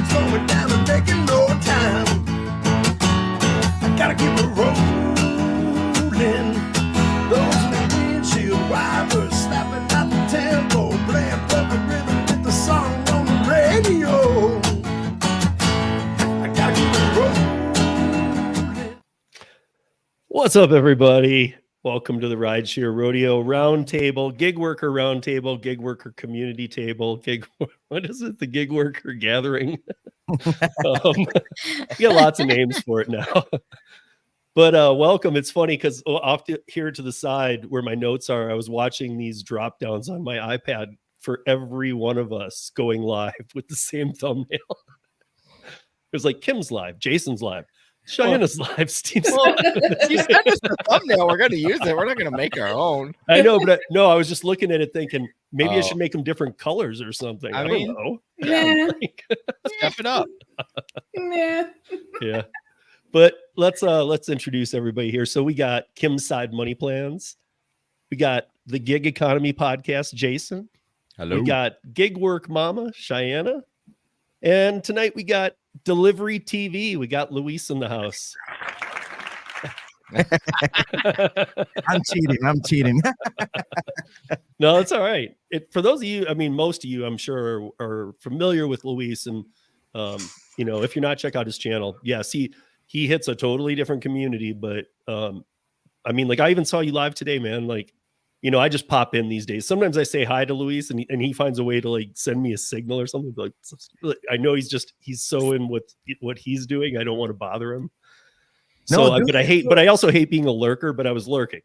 slowing down and making no time. I gotta keep it rolling. Those windshield wipers snapping out the tempo, playing perfect rhythm with the song on the radio. I gotta keep it rolling. What's up, everybody? Welcome to the Rideshare Rodeo Roundtable, Gig Worker Roundtable, Gig Worker Community Table, what is it? The Gig Worker Gathering. We got lots of names for it now. But welcome. It's funny because off here to the side where my notes are, I was watching these drop downs on my iPad for every one of us going live with the same thumbnail. It was like Kim's live, Jason's live, Cheyenne's live, Steve's live. You sent us the thumbnail. We're going to use it. We're not going to make our own. I know, but I was just looking at it thinking maybe I should make them different colors or something. I don't know. Yeah. Step it up. Yeah. But let's introduce everybody here. So we got Kim's Side Money Plans. We got the Gig Economy Podcast, Jason. Hello. We got Gig Work Mama, Cheyenne. And tonight we got Delivery TV. We got Luis in the house. I'm cheating. No, it's all right. For those of you, I mean, most of you, I'm sure, are familiar with Luis. And, if you're not, check out his channel. Yes, he hits a totally different community. But, I even saw you live today, man. I just pop in these days. Sometimes I say hi to Luis and he finds a way to send me a signal or something. I know he's so in with what he's doing. I don't want to bother him. But I also hate being a lurker, but I was lurking.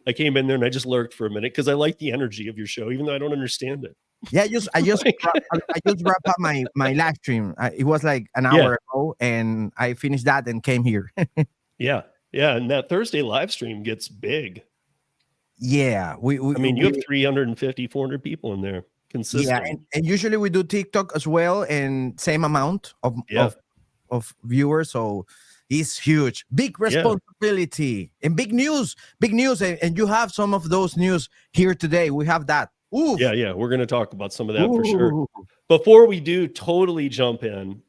I came in there and I just lurked for a minute because I like the energy of your show, even though I don't understand it. Yeah, I just wrapped up my live stream. It was like an hour ago and I finished that and came here. Yeah. And that Thursday live stream gets big. Yeah, you have 350, 400 people in there consistent. Yeah, and usually we do TikTok as well, and same amount of viewers. So it's huge, big responsibility and big news, and you have some of those news here today. We have that. Ooh. Yeah, we're going to talk about some of that for sure. Before we do totally jump in,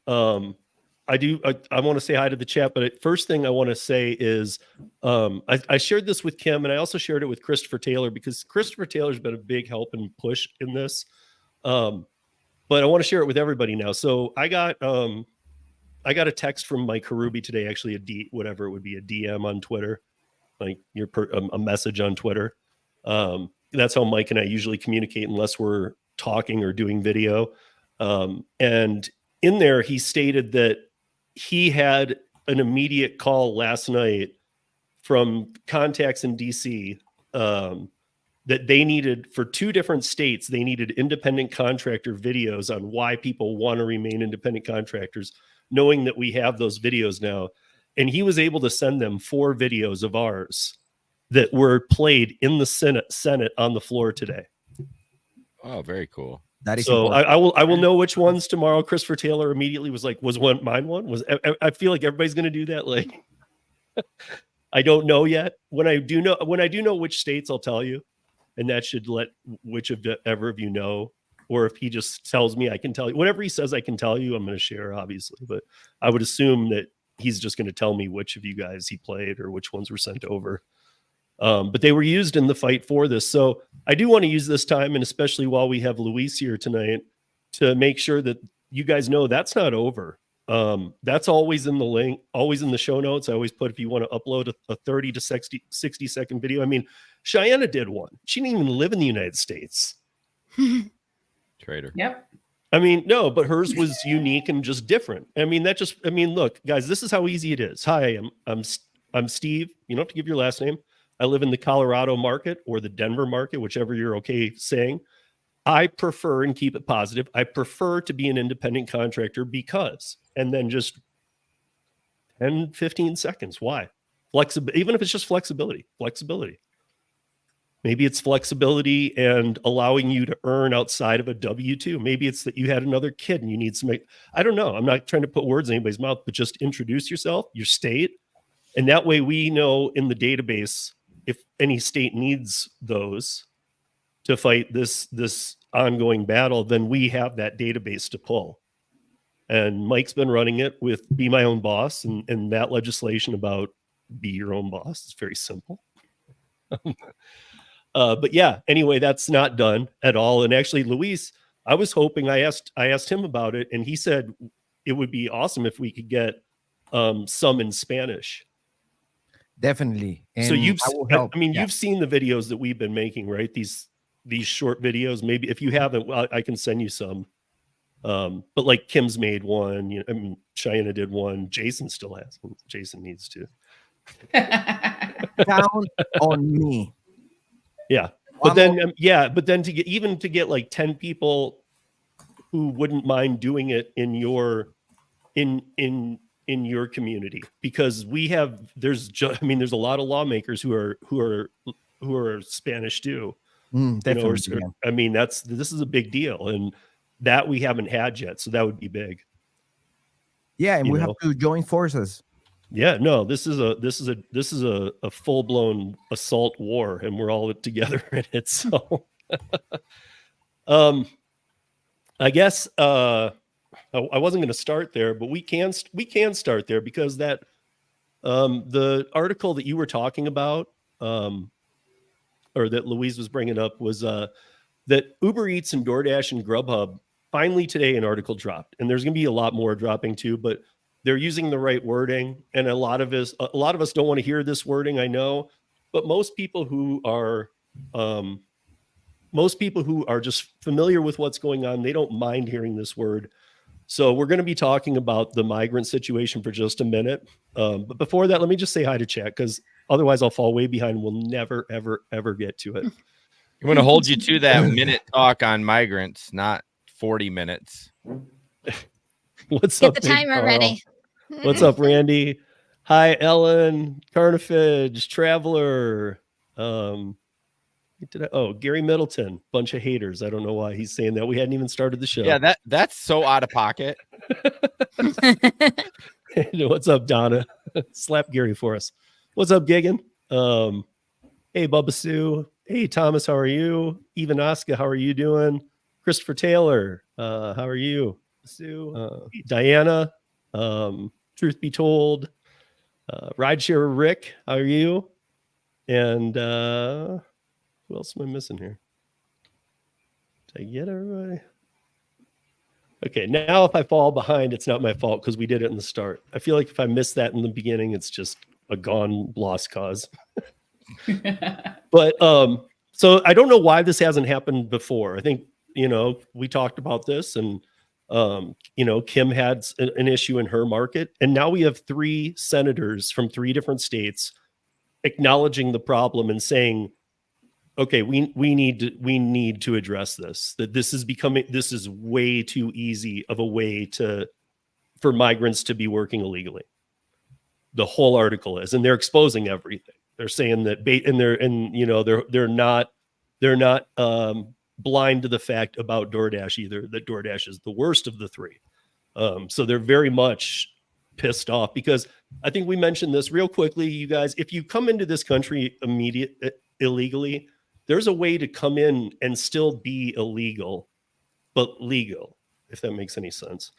I want to say hi to the chat, but first thing I want to say is I shared this with Kim and I also shared it with Christopher Taylor because Christopher Taylor's been a big help and push in this. But I want to share it with everybody now. So I got a text from Mike Karubi today, actually a DM on Twitter, a message on Twitter. That's how Mike and I usually communicate unless we're talking or doing video. And in there, he stated that he had an immediate call last night from contacts in DC that they needed for 2 different states. They needed independent contractor videos on why people want to remain independent contractors, knowing that we have those videos now. And he was able to send them 4 videos of ours that were played in the Senate on the floor today. Oh, very cool. That is so I will know which ones tomorrow. Christopher Taylor immediately was one mine one? I feel like everybody's going to do that. I don't know yet. When I do know which states, I'll tell you, and that should let whichever of you know. Or if he just tells me, I can tell you. Whatever he says, I can tell you. I'm going to share, obviously, but I would assume that he's just going to tell me which of you guys he played or which ones were sent over. But they were used in the fight for this. So I do want to use this time, and especially while we have Luis here tonight, to make sure that you guys know that's not over. That's always in the link, always in the show notes. I always put, if you want to upload a 30 to 60 second video. I mean, Cheyenne did one. She didn't even live in the United States. Traitor. Yep. I mean, no, but hers was unique and just different. Look, guys, this is how easy it is. Hi, I'm Steve. You don't have to give your last name. I live in the Colorado market or the Denver market, whichever you're okay saying. I prefer, and keep it positive, I prefer to be an independent contractor because, and then just 10, 15 seconds. Why? Flexibility, even if it's just flexibility. Maybe it's flexibility and allowing you to earn outside of a W-2. Maybe it's that you had another kid and you need some, I don't know. I'm not trying to put words in anybody's mouth, but just introduce yourself, your state. And that way we know in the database if any state needs those to fight this ongoing battle, then we have that database to pull. And Mike's been running it with Be My Own Boss, and that legislation about be your own boss. It's very simple. But yeah, anyway, that's not done at all. And actually, Luis, I was hoping, I asked him about it, and he said it would be awesome if we could get some in Spanish. Definitely. And So I mean, you've seen the videos that we've been making, right? These short videos. Maybe if you haven't, well, I can send you some. But like Kim's made one, you know, I mean, Cheyenne did one. Jason still has one. Jason needs to. down on me. Yeah. But then to get like 10 people who wouldn't mind doing it in your community, because there's a lot of lawmakers who are Spanish too. Definitely. You know, I mean, this is a big deal, and that we haven't had yet, so that would be big. Yeah, and we have to join forces. Yeah, no, this is a full-blown assault war, and we're all together in it. So I guess I wasn't going to start there, but we can start there, because that the article that you were talking about, or that Louise was bringing up, was that Uber Eats and DoorDash and Grubhub finally today an article dropped, and there's going to be a lot more dropping too, but they're using the right wording, and a lot of us don't want to hear this wording, I know, but most people who are just familiar with what's going on, they don't mind hearing this word. So we're going to be talking about the migrant situation for just a minute. But before that, let me just say hi to chat, because otherwise I'll fall way behind. We'll never, ever, ever get to it. I'm going to hold you to that minute talk on migrants, not 40 minutes. What's Get up? the timer ready. What's up, Randy? Hi, Ellen, Carnifage, Traveler. Gary Middleton, bunch of haters. I don't know why he's saying that. We hadn't even started the show. Yeah, that's so out of pocket. What's up, Donna? Slap Gary for us. What's up, Gigan? Hey, Bubba Sue. Hey, Thomas, how are you? Ivanaska, how are you doing? Christopher Taylor, how are you? Sue, Diana, Truth Be Told, Rideshare Rick, how are you? And who else am I missing here? Did I get everybody? Okay, now if I fall behind, it's not my fault, because we did it in the start. I feel like if I miss that in the beginning, it's just a gone lost cause. But so I don't know why this hasn't happened before. I think, we talked about this, and Kim had an issue in her market, and now we have 3 senators from 3 different states acknowledging the problem and saying, okay, we need to address this, that this is way too easy of a way for migrants to be working illegally. The whole article is, and they're exposing everything. They're saying that they're not blind to the fact about DoorDash either, that DoorDash is the worst of the 3. So they're very much pissed off, because I think we mentioned this real quickly, you guys. If you come into this country illegally, there's a way to come in and still be illegal, but legal, if that makes any sense.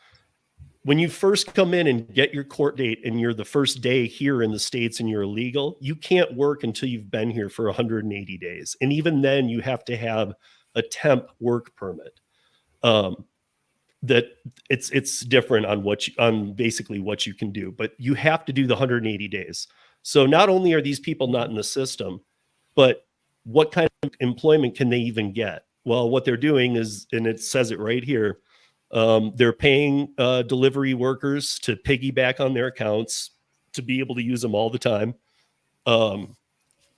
When you first come in and get your court date, and you're the first day here in the States and you're illegal, you can't work until you've been here for 180 days. And even then you have to have a temp work permit. That it's different on basically what you can do, but you have to do the 180 days. So not only are these people not in the system, but what kind of employment can they even get? Well, what they're doing is, and it says it right here, they're paying delivery workers to piggyback on their accounts to be able to use them all the time.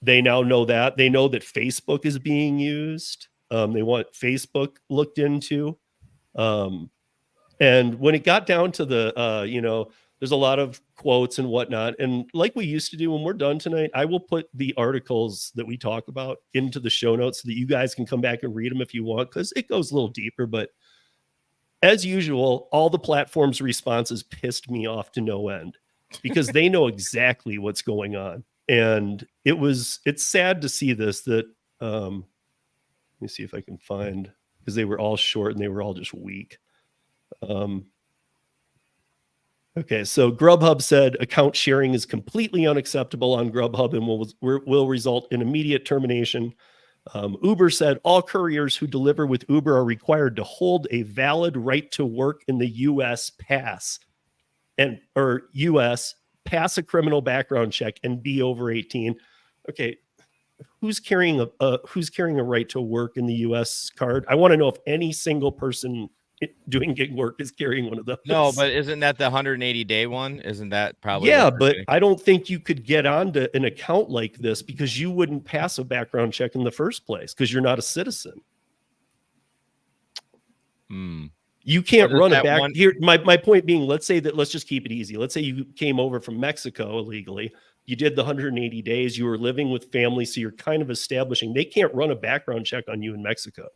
They now know that. They know that Facebook is being used. They want Facebook looked into. And when it got down to the, there's a lot of quotes and whatnot. And like we used to do, when we're done tonight, I will put the articles that we talk about into the show notes so that you guys can come back and read them if you want, because it goes a little deeper. But as usual, all the platforms' responses pissed me off to no end, because they know exactly what's going on. And it's sad to see this, that, let me see if I can find, because they were all short and they were all just weak. Okay, so Grubhub said account sharing is completely unacceptable on Grubhub and will result in immediate termination. Uber said all couriers who deliver with Uber are required to hold a valid right to work in the U.S. pass pass a criminal background check and be over 18. Okay, who's carrying a right to work in the U.S. card? I want to know if any single person doing gig work is carrying one of those. No, but isn't that the 180-day one? Isn't that probably? Yeah, but I don't think you could get onto an account like this because you wouldn't pass a background check in the first place because you're not a citizen. You can't run a back here. My point being, let's just keep it easy. Let's say you came over from Mexico illegally. You did the 180 days. You were living with family, so you're kind of establishing. They can't run a background check on you in Mexico.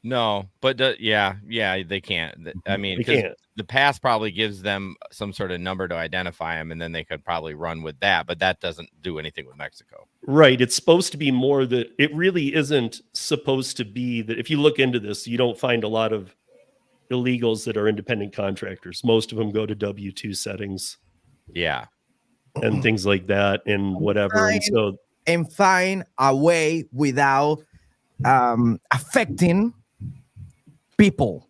No, but yeah, they can't. I mean, they can't. The pass probably gives them some sort of number to identify them, and then they could probably run with that. But that doesn't do anything with Mexico. Right. It's supposed to be more that it really isn't supposed to be that. If you look into this, you don't find a lot of illegals that are independent contractors. Most of them go to W-2 settings. Yeah. And things like that and whatever. And find a way without affecting people.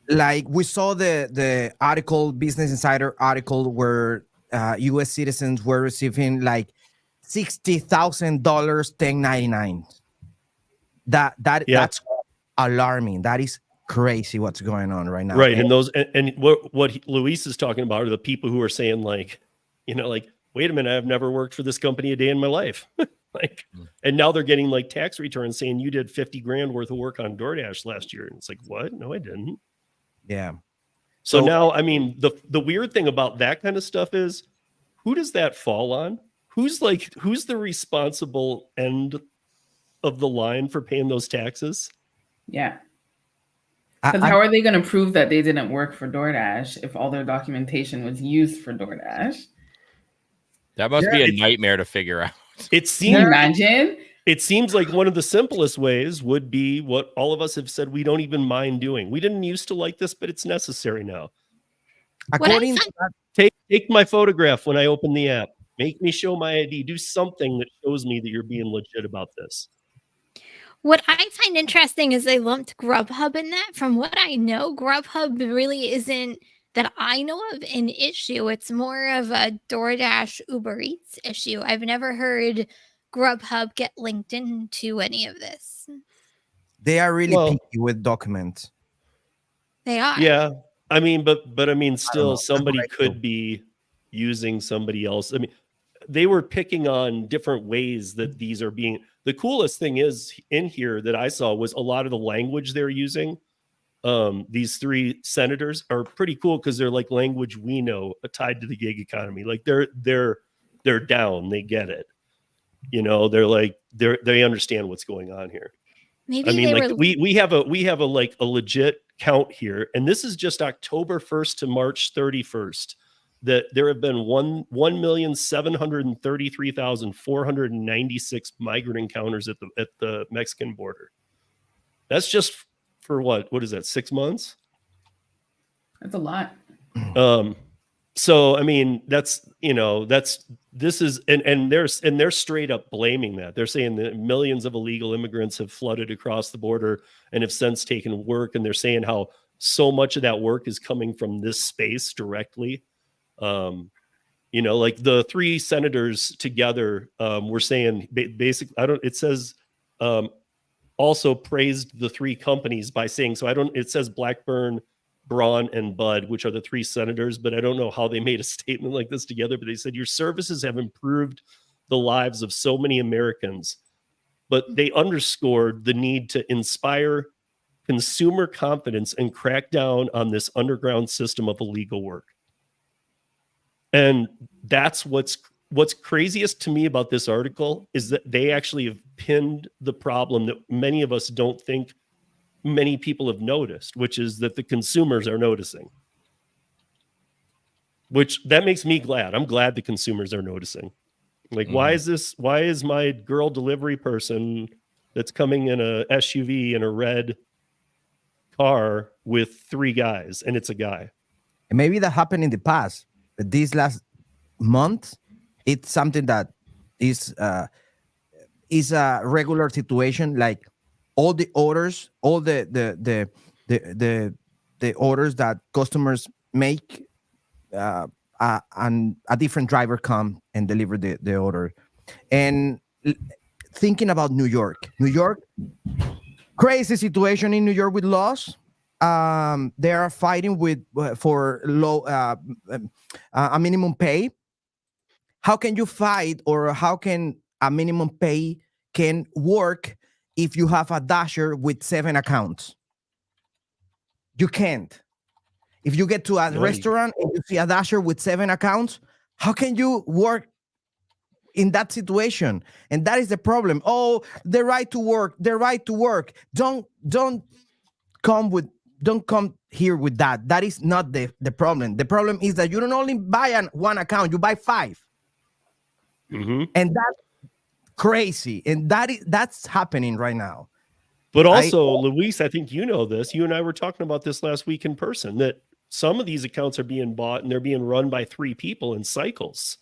Like we saw the article, Business Insider article, where U.S. citizens were receiving like $60,000 1099. That's alarming. That is crazy what's going on right now. Right. And what Luis is talking about are the people who are saying like, wait a minute, I've never worked for this company a day in my life. And now they're getting like tax returns saying you did 50 grand worth of work on DoorDash last year. And it's like, what? No, I didn't. Yeah. So now, I mean, the weird thing about that kind of stuff is who does that fall on? Who's the responsible end of the line for paying those taxes? Yeah. Because how are they going to prove that they didn't work for DoorDash if all their documentation was used for DoorDash? That must be a nightmare to figure out. Can you imagine? It seems like one of the simplest ways would be what all of us have said we don't even mind doing. We didn't used to like this, but it's necessary now. According to that, take my photograph when I open the app. Make me show my ID. Do something that shows me that you're being legit about this. What I find interesting is they lumped Grubhub in that. From what I know, Grubhub really isn't, that I know of, an issue. It's more of a DoorDash Uber Eats issue. I've never heard Grubhub get linked into any of this. They are really picky with documents. They are. Yeah. I mean, but I mean, still somebody could be using somebody else. I mean, they were picking on different ways that these are being. The coolest thing is in here that I saw was a lot of the language they're using. These three senators are pretty cool because they're like language we know tied to the gig economy. Like they're down. They get it. They're like they understand what's going on here. Maybe I mean, like we have a like a legit count here, and this is just October 1st to March 31st. That there have been 1,733,496 migrant encounters at the Mexican border. That's just for what is that? 6 months? That's a lot. So I mean, they're straight up blaming that. They're saying that millions of illegal immigrants have flooded across the border and have since taken work, and they're saying how so much of that work is coming from this space directly. Like the three senators together were saying basically, it says also praised the three companies by saying, it says Blackburn, Braun, and Bud, which are the three senators, but I don't know how they made a statement like this together, but they said your services have improved the lives of so many Americans, but they underscored the need to inspire consumer confidence and crack down on this underground system of illegal work. And that's what's craziest to me about this article is that they actually have pinned the problem that many of us don't think many people have noticed, which is that the consumers are noticing. Which that makes me glad. I'm glad the consumers are noticing. Like, why is my girl delivery person that's coming in a SUV in a red car with three guys and it's a guy? And maybe that happened in the past, but this last month, it's something that is a regular situation. Like all the orders, all the orders that customers make, and a different driver come and deliver the order. And thinking about New York, crazy situation in New York with laws. They are fighting with for low a minimum pay. How can you fight, or how can a minimum pay can work if you have a dasher with 7 accounts? You can't. If you get to a restaurant and you see a dasher with 7 accounts, how can you work in that situation? And that is the problem. Oh, the right to work. Don't come here with that. That is not the problem. The problem is that you don't only buy one account, you buy 5. Mm-hmm. And that's crazy. And that's happening right now. But also, Luis, I think you know this. You and I were talking about this last week in person, that some of these accounts are being bought and they're being run by 3 people in cycles.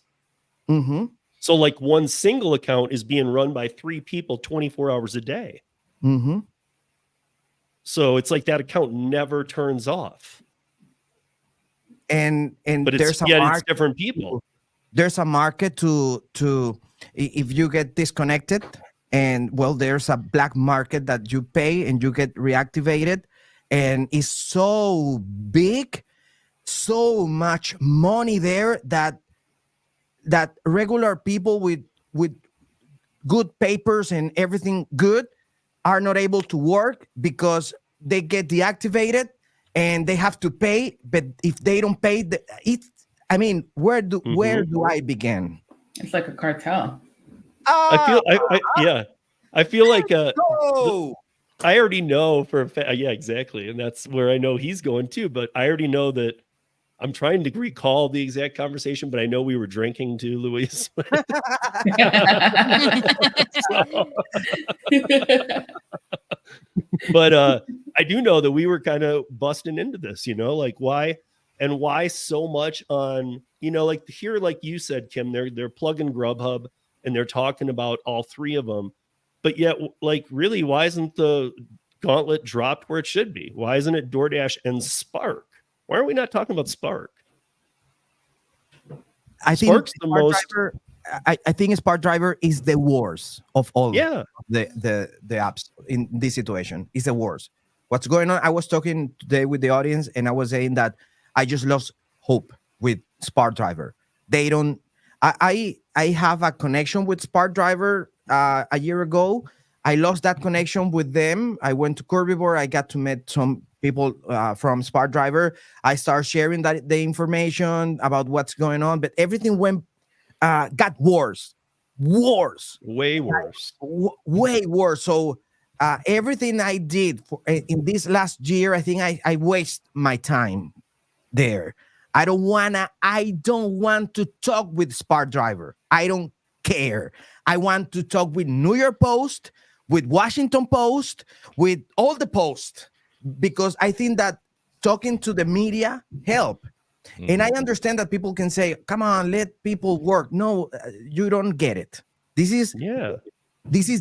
Mm-hmm. So like one single account is being run by 3 people 24 hours a day. Mm-hmm. So it's like that account never turns off. And but there's it's different people. There's a market to if you get disconnected, and well, there's a black market that you pay and you get reactivated, and it's so big, so much money there that regular people with good papers and everything good are not able to work because they get deactivated and they have to pay. But if they don't pay, where do I begin? It's like a cartel. I feel like I I already know for a fact. Yeah, exactly. And that's where I know he's going too. But I already know that I'm trying to recall the exact conversation, but I know we were drinking too, Luis. But I do know that we were kind of busting into this, like why so much on, like here, like you said, Kim, they're plugging Grubhub and they're talking about all 3 of them. But yet, like, really, why isn't the gauntlet dropped where it should be? Why isn't it DoorDash and Spark? Why are we not talking about Spark? I think Spark Driver is the worst of all. Yeah. The apps in this situation is the worst. What's going on? I was talking today with the audience, and I was saying that I just lost hope with Spark Driver. They don't. I have a connection with Spark Driver a year ago. I lost that connection with them. I went to Curvybore. I got to meet some people from Spark Driver. I started sharing the information about what's going on, but everything got worse. Way worse. Way worse. So everything I did in this last year, I think I waste my time there. I don't want to talk with Spark Driver. I don't care. I want to talk with New York Post, with Washington Post, with all the posts, because I think that talking to the media help. Mm-hmm. And I understand that people can say, come on, let people work. No, you don't get it. This is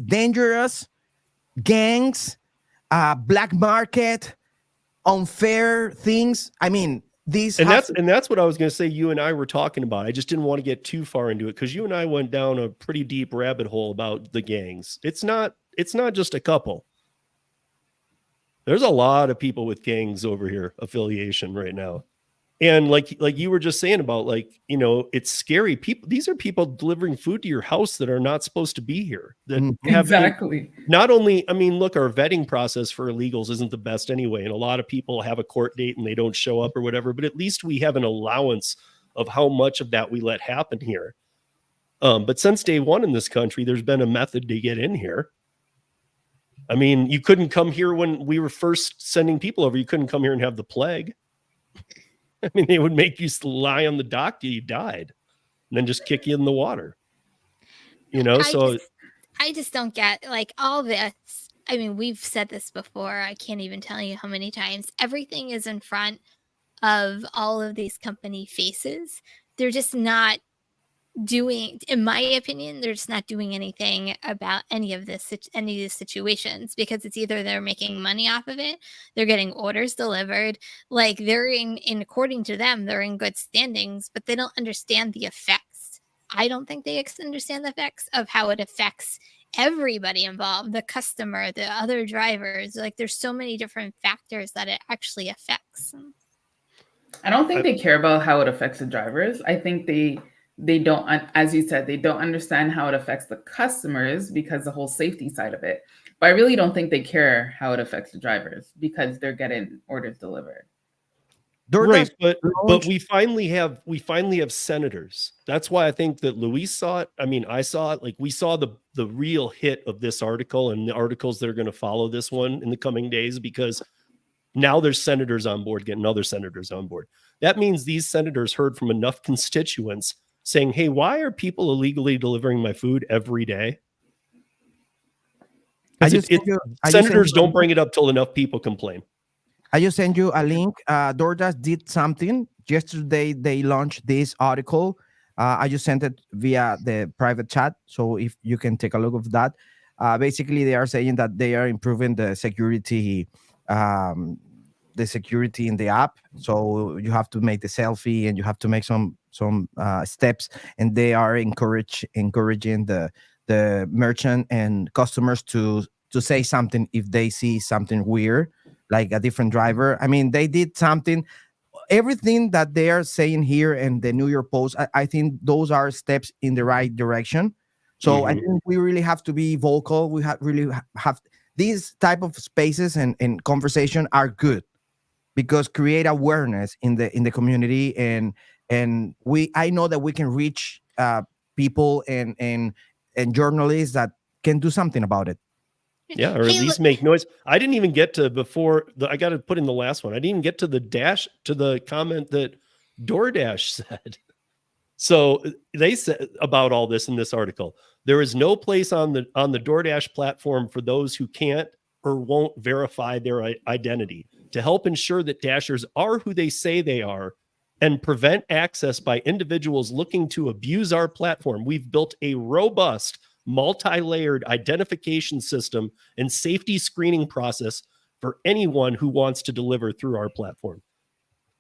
dangerous. Gangs, black market, unfair things. I mean, that's what I was going to say. You and I were talking about. I just didn't want to get too far into it because you and I went down a pretty deep rabbit hole about the gangs. It's not just a couple. There's a lot of people with gangs over here, affiliation right now. And like you were just saying about, it's scary. People, these are people delivering food to your house that are not supposed to be here. That exactly. Not only, look, our vetting process for illegals isn't the best anyway. And a lot of people have a court date and they don't show up or whatever, but at least we have an allowance of how much of that we let happen here. But since day one in this country, there's been a method to get in here. You couldn't come here when we were first sending people over. You couldn't come here and have the plague. They would make you lie on the dock till you died and then just kick you in the water. I just don't get all this. We've said this before. I can't even tell you how many times. Everything is in front of all of these company faces. They're just not doing, in my opinion, they're just not doing anything about any of these situations, because it's either they're making money off of it, they're getting orders delivered, like they're in according to them, they're in good standings, but they don't understand the effects. I don't think they understand the effects of how it affects everybody involved, the customer, the other drivers. Like there's so many different factors that it actually affects. I don't think they care about how it affects the drivers. I think they don't, as you said, they don't understand how it affects the customers because the whole safety side of it. But I really don't think they care how it affects the drivers because they're getting orders delivered. Right, but we finally have senators. That's why I think that Luis saw it. I mean, I saw it. Like we saw the real hit of this article and the articles that are going to follow this one in the coming days, because now there's senators on board, getting other senators on board. That means these senators heard from enough constituents saying, hey, why are people illegally delivering my food every day? Senators don't bring it up till enough people complain. I just sent you a link. DoorDash did something. Yesterday, they launched this article. I just sent it via the private chat. So if you can take a look of that. Basically, they are saying that they are improving the security in the app. So you have to make the selfie and you have to make some steps. And they are encouraging the merchant and customers to say something if they see something weird, like a different driver. I mean, they did something. Everything that they are saying here in the New York Post, I think those are steps in the right direction. So I think we really have to be vocal. We really have these type of spaces and conversation are good because create awareness in the community, and I know that we can reach people and journalists that can do something about it. Yeah, or at least make noise. I didn't even get to I got to put in the last one. I didn't even get to the comment that DoorDash said. So they said about all this in this article, there is no place on the DoorDash platform for those who can't or won't verify their identity to help ensure that Dashers are who they say they are and prevent access by individuals looking to abuse our platform. We've built a robust, multi-layered identification system and safety screening process for anyone who wants to deliver through our platform.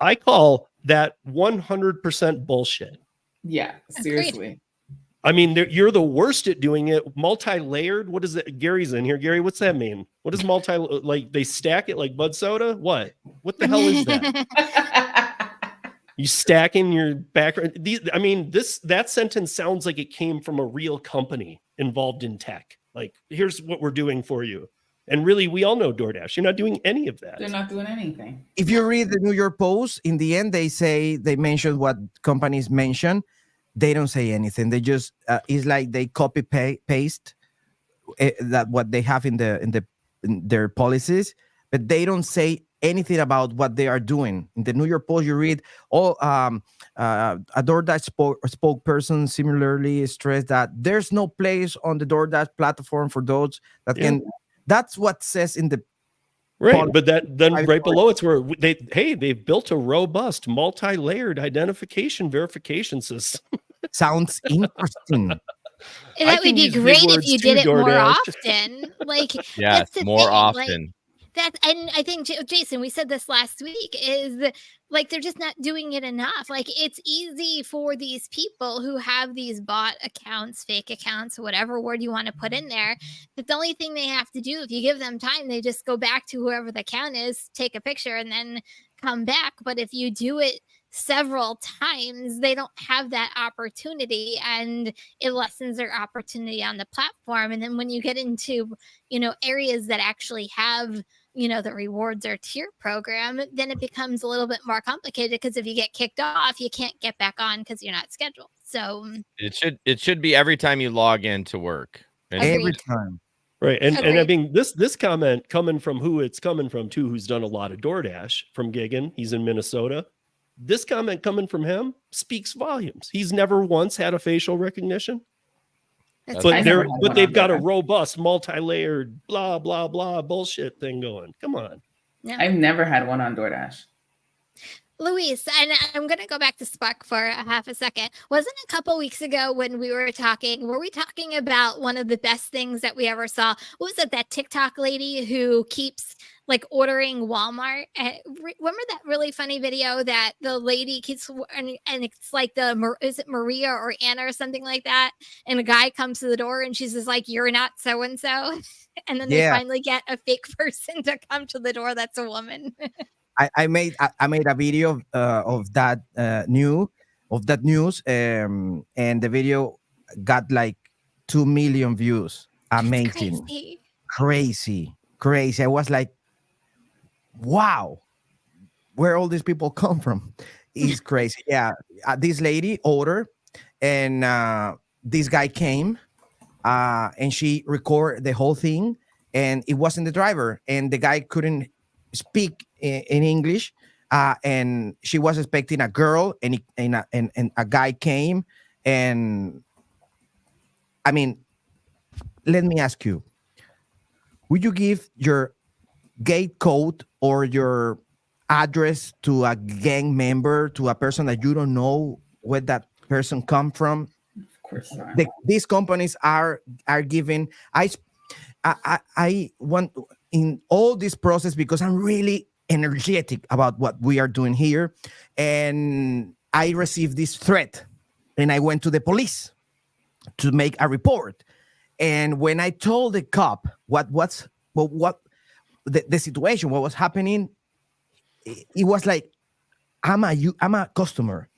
I call that 100% bullshit. Yeah, seriously. Agreed. I mean, you're the worst at doing it. Multi-layered. What is it? Gary's in here. Gary, what's that mean? What is like they stack it like Bud Soda? What the hell is that? You stacking your background. That sentence sounds like it came from a real company involved in tech. Like, here's what we're doing for you. And really, we all know DoorDash. You're not doing any of that. They're not doing anything. If you read the New York Post, in the end, they mention what companies mention. They don't say anything. They just it's like they copy paste that what they have in their policies, but they don't say anything about what they are doing. In the New York Post, you read a DoorDash spokesperson similarly stressed that there's no place on the DoorDash platform for those that can. That's what says in the right. But then right below it's where they've built a robust, multi-layered identification verification system. Sounds interesting. That would be great if you did it more often. Like, yes, more often. Like, and I think, Jason, we said this last week, is like they're just not doing it enough. Like, it's easy for these people who have these bot accounts, fake accounts, whatever word you want to put in there, that the only thing they have to do, if you give them time, they just go back to whoever the account is, take a picture, and then come back. But if you do it several times, they don't have that opportunity, and it lessens their opportunity on the platform. And then when you get into, areas that actually have, the rewards or tier program, then it becomes a little bit more complicated, because if you get kicked off, you can't get back on because you're not scheduled. So it should be every time you log in to work. Every time. Right. And I mean, this comment coming from who it's coming from too, who's done a lot of DoorDash, from Gigan. He's in Minnesota. This comment coming from him speaks volumes. He's never once had a facial recognition. But they've got a robust, multi-layered, blah, blah, blah bullshit thing going. Come on. Yeah. I've never had one on DoorDash. Luis, and I'm going to go back to Spark for a half a second. Wasn't a couple weeks ago when we were we talking about one of the best things that we ever saw? What was it, that TikTok lady who keeps like ordering Walmart? Remember that really funny video that the lady keeps, and it's like is it Maria or Anna or something like that? And a guy comes to the door and she's just like, "You're not so-and-so." And then they finally get a fake person to come to the door that's a woman. I made a video of that news, and the video got like 2 million views. Amazing, crazy. I was like, wow, where all these people come from? It's crazy. Yeah, this lady ordered, and this guy came, and she recorded the whole thing, and it wasn't the driver, and the guy couldn't speak in English, and she was expecting a girl, and a guy came, and I mean, let me ask you, would you give your gate code or your address to a gang member, to a person that you don't know where that person come from? Of course not. These companies are giving. I want in all this process, because I'm really energetic about what we are doing here, and I received this threat, and I went to the police to make a report. And when I told the cop what the situation, what was happening, it was like, I'm a customer.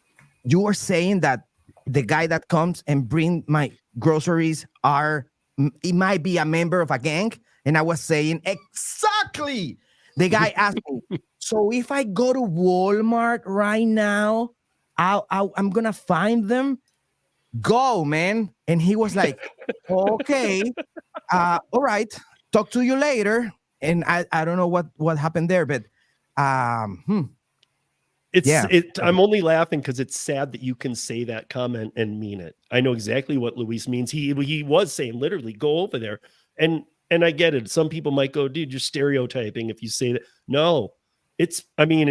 You are saying that the guy that comes and bring my groceries it might be a member of a gang? And I was saying, exactly. The guy asked me, so if I go to Walmart right now, I'm going to find them? Go, man. And he was like, okay, all right, talk to you later. And I don't know what happened there, but I'm only laughing because it's sad that you can say that comment and mean it. I know exactly what Luis means. He was saying literally, go over there. And I get it. Some people might go, dude, you're stereotyping if you say that. No, it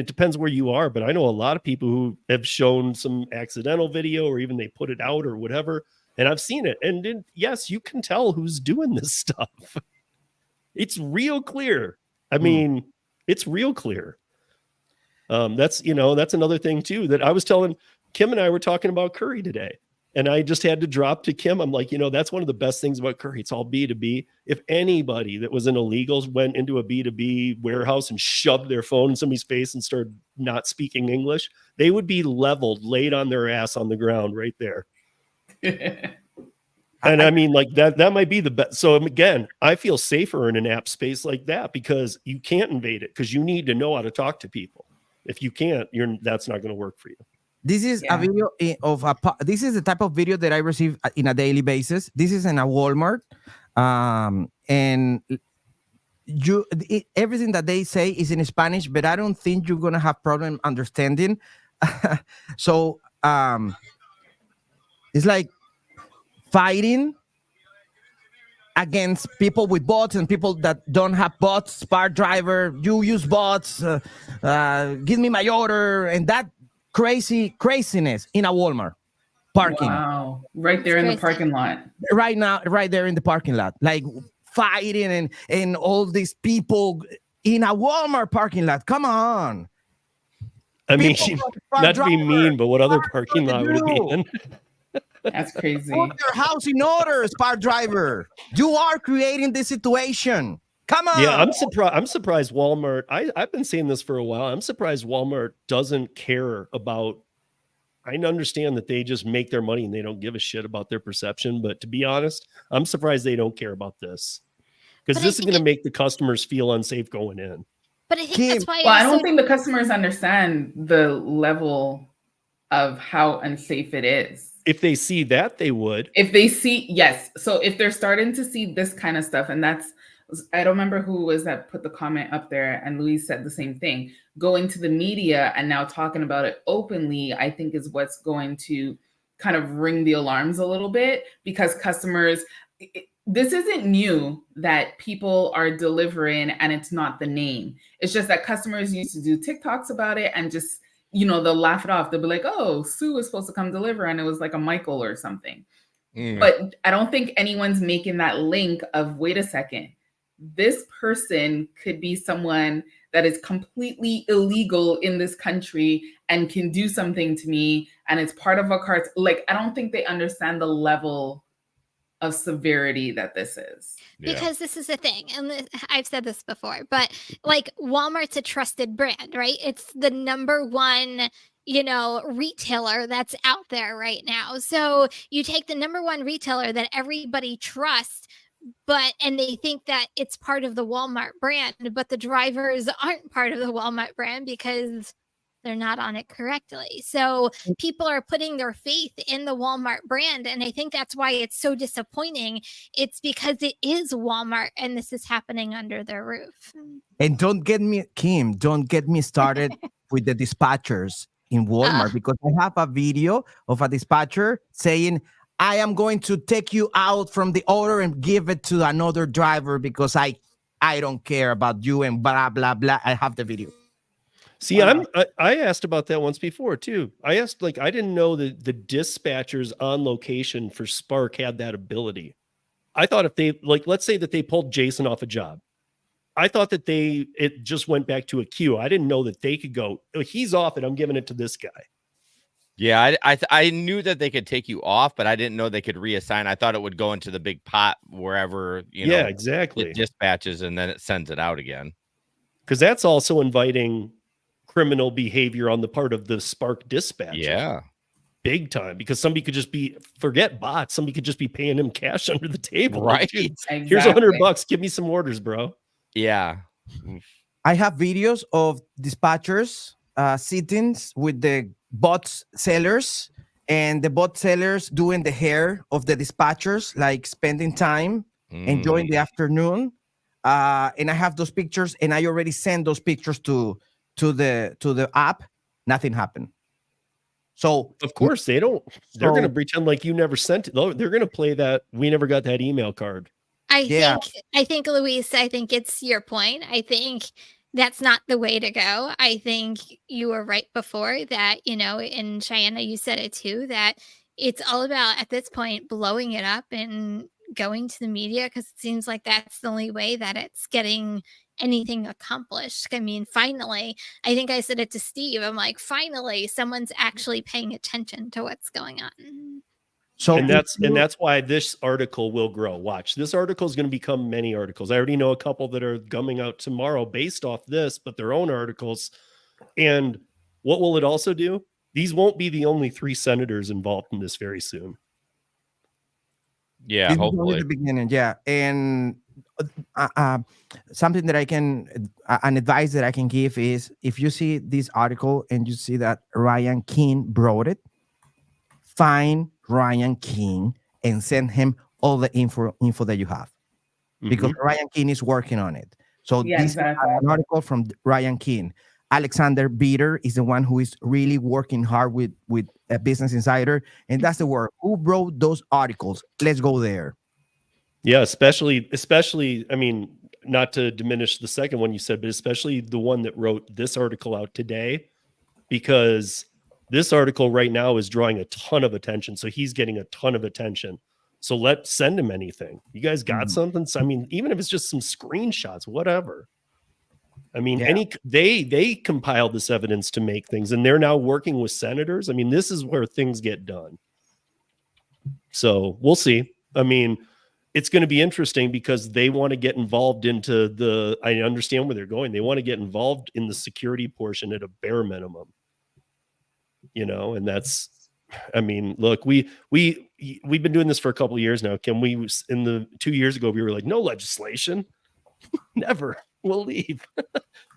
depends where you are, but I know a lot of people who have shown some accidental video, or even they put it out or whatever. And I've seen it. And then, yes, you can tell who's doing this stuff. It's real clear. It's real clear. That's another thing too, that I was telling Kim, and I were talking about Curry today, and I just had to drop to Kim. I'm like, that's one of the best things about Curry. It's all B2B. If anybody that was an illegal went into a B2B warehouse and shoved their phone in somebody's face and started not speaking English, they would be leveled, laid on their ass on the ground right there. And I mean, like that might be the best. So again, I feel safer in an app space like that, because you can't invade it, because you need to know how to talk to people. If you can't, that's not going to work for you. This is a video this is the type of video that I receive in a daily basis. This is in a Walmart, and everything that they say is in Spanish, but I don't think you're gonna have problem understanding. So it's like fighting against people with bots and people that don't have bots. Spark driver, you use bots, give me my order, and that craziness in a Walmart parking. Wow, right there in the parking lot. Right there in the parking lot, like fighting and all these people in a Walmart parking lot. Come on. I mean, not to be mean, but what other parking lot would it be in? That's crazy. Put your house in order, Spark driver. You are creating this situation. Come on. Yeah, I'm surprised Walmart. I've been saying this for a while. I'm surprised Walmart doesn't care about. I understand that they just make their money and they don't give a shit about their perception. But to be honest, I'm surprised they don't care about this, because this is going to make the customers feel unsafe going in. But I think that's why. Well, I don't think the customers understand the level of how unsafe it is. If they see that, they would. If they see, yes. So if they're starting to see this kind of stuff, and that's, I don't remember who was that put the comment up there, and Luis said the same thing. Going to the media and now talking about it openly, I think is what's going to kind of ring the alarms a little bit, because customers, this isn't new that people are delivering and it's not the name. It's just that customers used to do TikToks about it and just they'll laugh it off. They'll be like, oh, Sue was supposed to come deliver and it was like a Michael or something. But I don't think anyone's making that link of, wait a second, this person could be someone that is completely illegal in this country and can do something to me, and it's part of a cartel. Like, I don't think they understand the level of severity that this is. Because this is the thing, and I've said this before, but like Walmart's a trusted brand, right? It's the number one, retailer that's out there right now. So you take the number one retailer that everybody trusts, and they think that it's part of the Walmart brand, but the drivers aren't part of the Walmart brand because they're not on it correctly. So people are putting their faith in the Walmart brand. And I think that's why it's so disappointing. It's because it is Walmart and this is happening under their roof. And don't get me started with the dispatchers in Walmart, because I have a video of a dispatcher saying, I am going to take you out from the order and give it to another driver because I don't care about you and blah, blah, blah. I have the video. See, I asked about that once before too. I asked, I didn't know that the dispatchers on location for Spark had that ability. I thought if they, let's say that they pulled Jason off a job, I thought that it just went back to a queue. I didn't know that they could go, he's off and I'm giving it to this guy. Yeah, I knew that they could take you off, but I didn't know they could reassign. I thought it would go into the big pot wherever, yeah, exactly. it dispatches and then it sends it out again. Because that's also inviting criminal behavior on the part of the Spark dispatcher. Yeah. Big time, because somebody could just forget bots. Somebody could just be paying him cash under the table. Right. Exactly. Here's $100. Give me some orders, bro. Yeah. I have videos of dispatchers sittings with the bot sellers, and the bot sellers doing the hair of the dispatchers, like spending time, enjoying the afternoon. And I have those pictures, and I already sent those pictures to the app. Nothing happened. So of course they're going to pretend like you never sent it. They're going to play that we never got that email card. I think Luis, I think it's your point. I think that's not the way to go. I think you were right before that, and Cheyenne, you said it too, that it's all about at this point blowing it up and going to the media, because it seems like that's the only way that it's getting anything accomplished. I mean, finally, I think I said it to Steve. I'm like, finally, someone's actually paying attention to what's going on. So and that's why this article will grow. Watch, this article is going to become many articles. I already know a couple that are coming out tomorrow based off this, but their own articles. And what will it also do? These won't be the only 3 senators involved in this very soon. Yeah, hopefully. The beginning, yeah. And something that an advice that I can give is, if you see this article and you see that Ryan King brought it, find Ryan King and send him all the info that you have, because Ryan King is working on it. So this is an article from Ryan King. Alexander Bitter is the one who is really working hard with a Business Insider, and that's the word. Who wrote those articles? Let's go there. Yeah, especially. I mean, not to diminish the second one you said, but especially the one that wrote this article out today, because this article right now is drawing a ton of attention. So he's getting a ton of attention. So let's send him anything. You guys got something? So, I mean, even if it's just some screenshots, whatever. I mean, they compiled this evidence to make things, and they're now working with senators. I mean, this is where things get done. So we'll see. I mean, it's going to be interesting because they want to get involved into I understand where they're going. They want to get involved in the security portion at a bare minimum, and that's, I mean, look, we've been doing this for a couple of years now. Can we, in the 2 years ago, we were like, no legislation, never, we'll leave.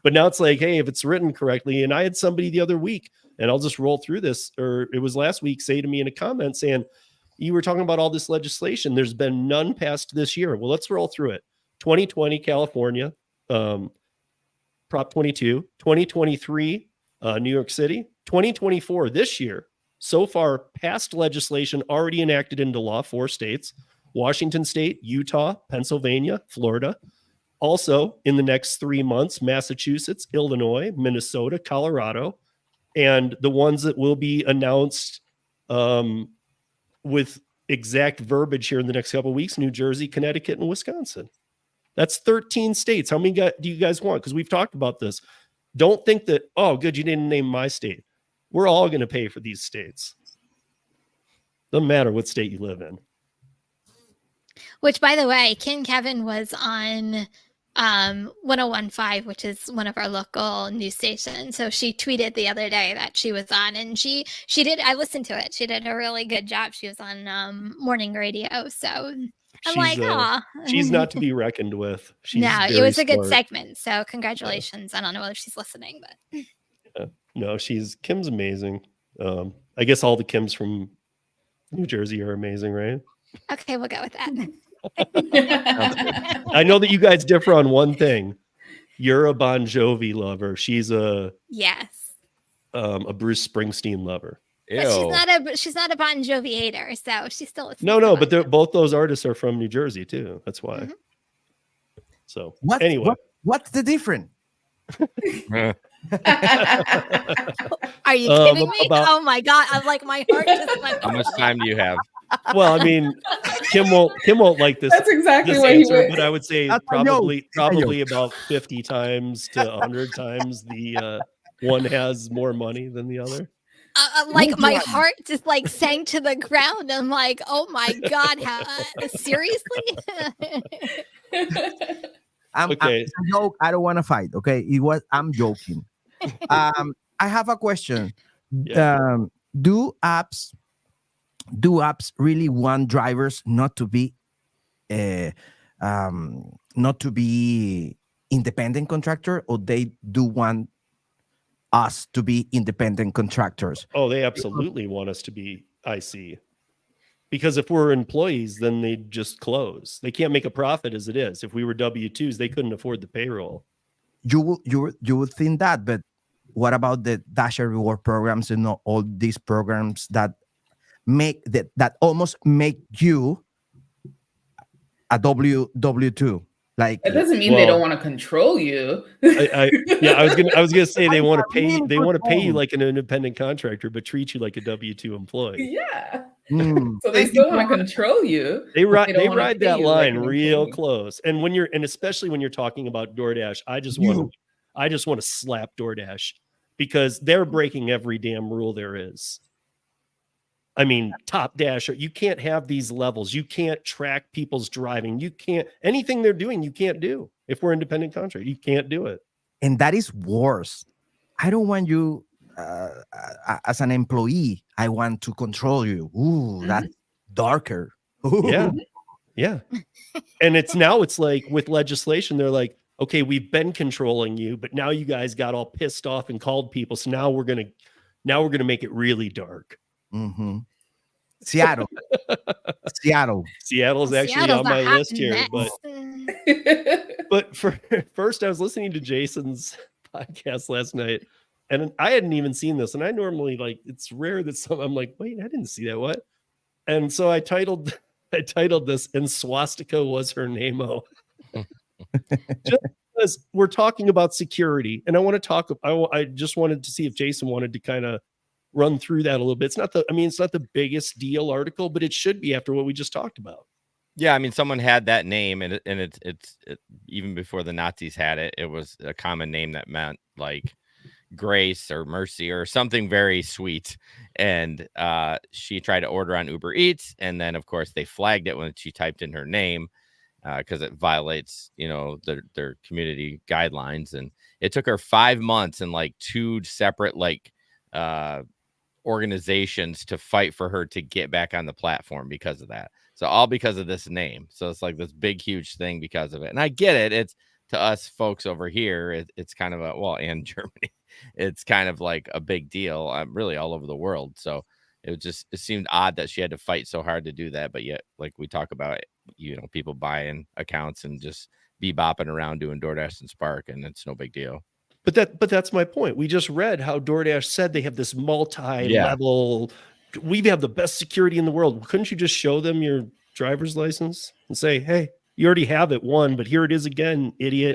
But now it's like, hey, if it's written correctly. And I had somebody the other week, and I'll just roll through this, or it was last week, say to me in a comment saying, you were talking about all this legislation. There's been none passed this year. Well, let's roll through it. 2020, California, Prop 22, 2023, New York City, 2024, this year. So far, passed legislation already enacted into law, 4 states, Washington State, Utah, Pennsylvania, Florida. Also, in the next 3 months, Massachusetts, Illinois, Minnesota, Colorado, And the ones that will be announced with exact verbiage here in the next couple of weeks: New Jersey, Connecticut, and Wisconsin. That's 13 states. How many do you guys want? Because we've talked about this. Don't think that, oh, good, you didn't name my state. We're all going to pay for these states. Doesn't matter what state you live in. Which, by the way, Ken Kevin was on 1015, which is one of our local news stations. So she tweeted the other day that she was on, and she did. I listened to it. She did a really good job. She was on morning radio. So I'm like, oh, she's not to be reckoned with. She's no, it was a good smart. segment. So congratulations. I don't know whether she's listening, but no, Kim's amazing. I guess all the Kims from New Jersey are amazing, right? Okay, we'll go with that. I know that you guys differ on one thing. You're a Bon Jovi lover. She's a Bruce Springsteen lover. But she's not a Bon Jovi hater, so she's still no. But both those artists are from New Jersey too. That's why. Mm-hmm. So anyway, what's the difference? Are you kidding me? Oh my god! I'm like, my heart just went. How much time do you have? Well, I mean, Kim won't like this. That's exactly what answer, he would. but I would say probably about 50 times to 100 times the one has more money than the other. Like my heart just like sank to the ground. I'm like, oh my god, seriously? Okay. I don't want to fight. Okay, I'm joking. I have a question. Yeah. Do apps really want drivers not to be independent contractor, or they do want us to be independent contractors? Oh, they absolutely want us to be IC. Because if we're employees, then they just close. They can't make a profit as it is. If we were W-2s, they couldn't afford the payroll. You would think that, but what about the Dasher reward programs and all these programs that almost make you a W-2? Like, it doesn't mean they don't want to control you. I was gonna say they want to pay you like an independent contractor, but treat you like a W-2 employee. Yeah. Mm. So they still want to control you. They ride that line real close. And especially when you're talking about DoorDash, I just want to slap DoorDash, because they're breaking every damn rule there is. I mean, Top Dasher, you can't have these levels. You can't track people's driving. You can't, anything they're doing, you can't do. If we're independent contractor, you can't do it. And that is worse. I don't want you as an employee. I want to control you. Ooh, that's darker. Ooh. Yeah. And it's like with legislation, they're like, okay, we've been controlling you, but now you guys got all pissed off and called people. So now we're gonna make it really dark. Mm-hmm. Seattle's actually on my list here, but first I was listening to Jason's podcast last night, and I hadn't even seen this, and I normally, like, it's rare that I'm like, wait, I didn't see that. What? And so I titled this, "And Swastika Was Her Name-o." Just because we're talking about security, and I just wanted to see if Jason wanted to kind of run through that a little bit. It's not the biggest deal article, but it should be after what we just talked about. Yeah, I mean, someone had that name, and it's even before the Nazis had it. It was a common name that meant like grace or mercy or something very sweet. And she tried to order on Uber Eats, and then of course they flagged it when she typed in her name, because it violates, their community guidelines. And it took her 5 months and like 2 separate organizations to fight for her to get back on the platform because of that. So all because of this name. So it's like this big, huge thing because of it. And I get it. It's, to us folks over here, it's kind of and Germany, it's kind of like a big deal, really all over the world. So it seemed odd that she had to fight so hard to do that. But yet, like we talk about, people buying accounts and just bebopping around doing Doordash and Spark, and it's no big deal. But that's my point. We just read how DoorDash said they have this multi-level. We have the best security in the world. Couldn't you just show them your driver's license and say, "Hey, you already have it, but here it is again, idiot."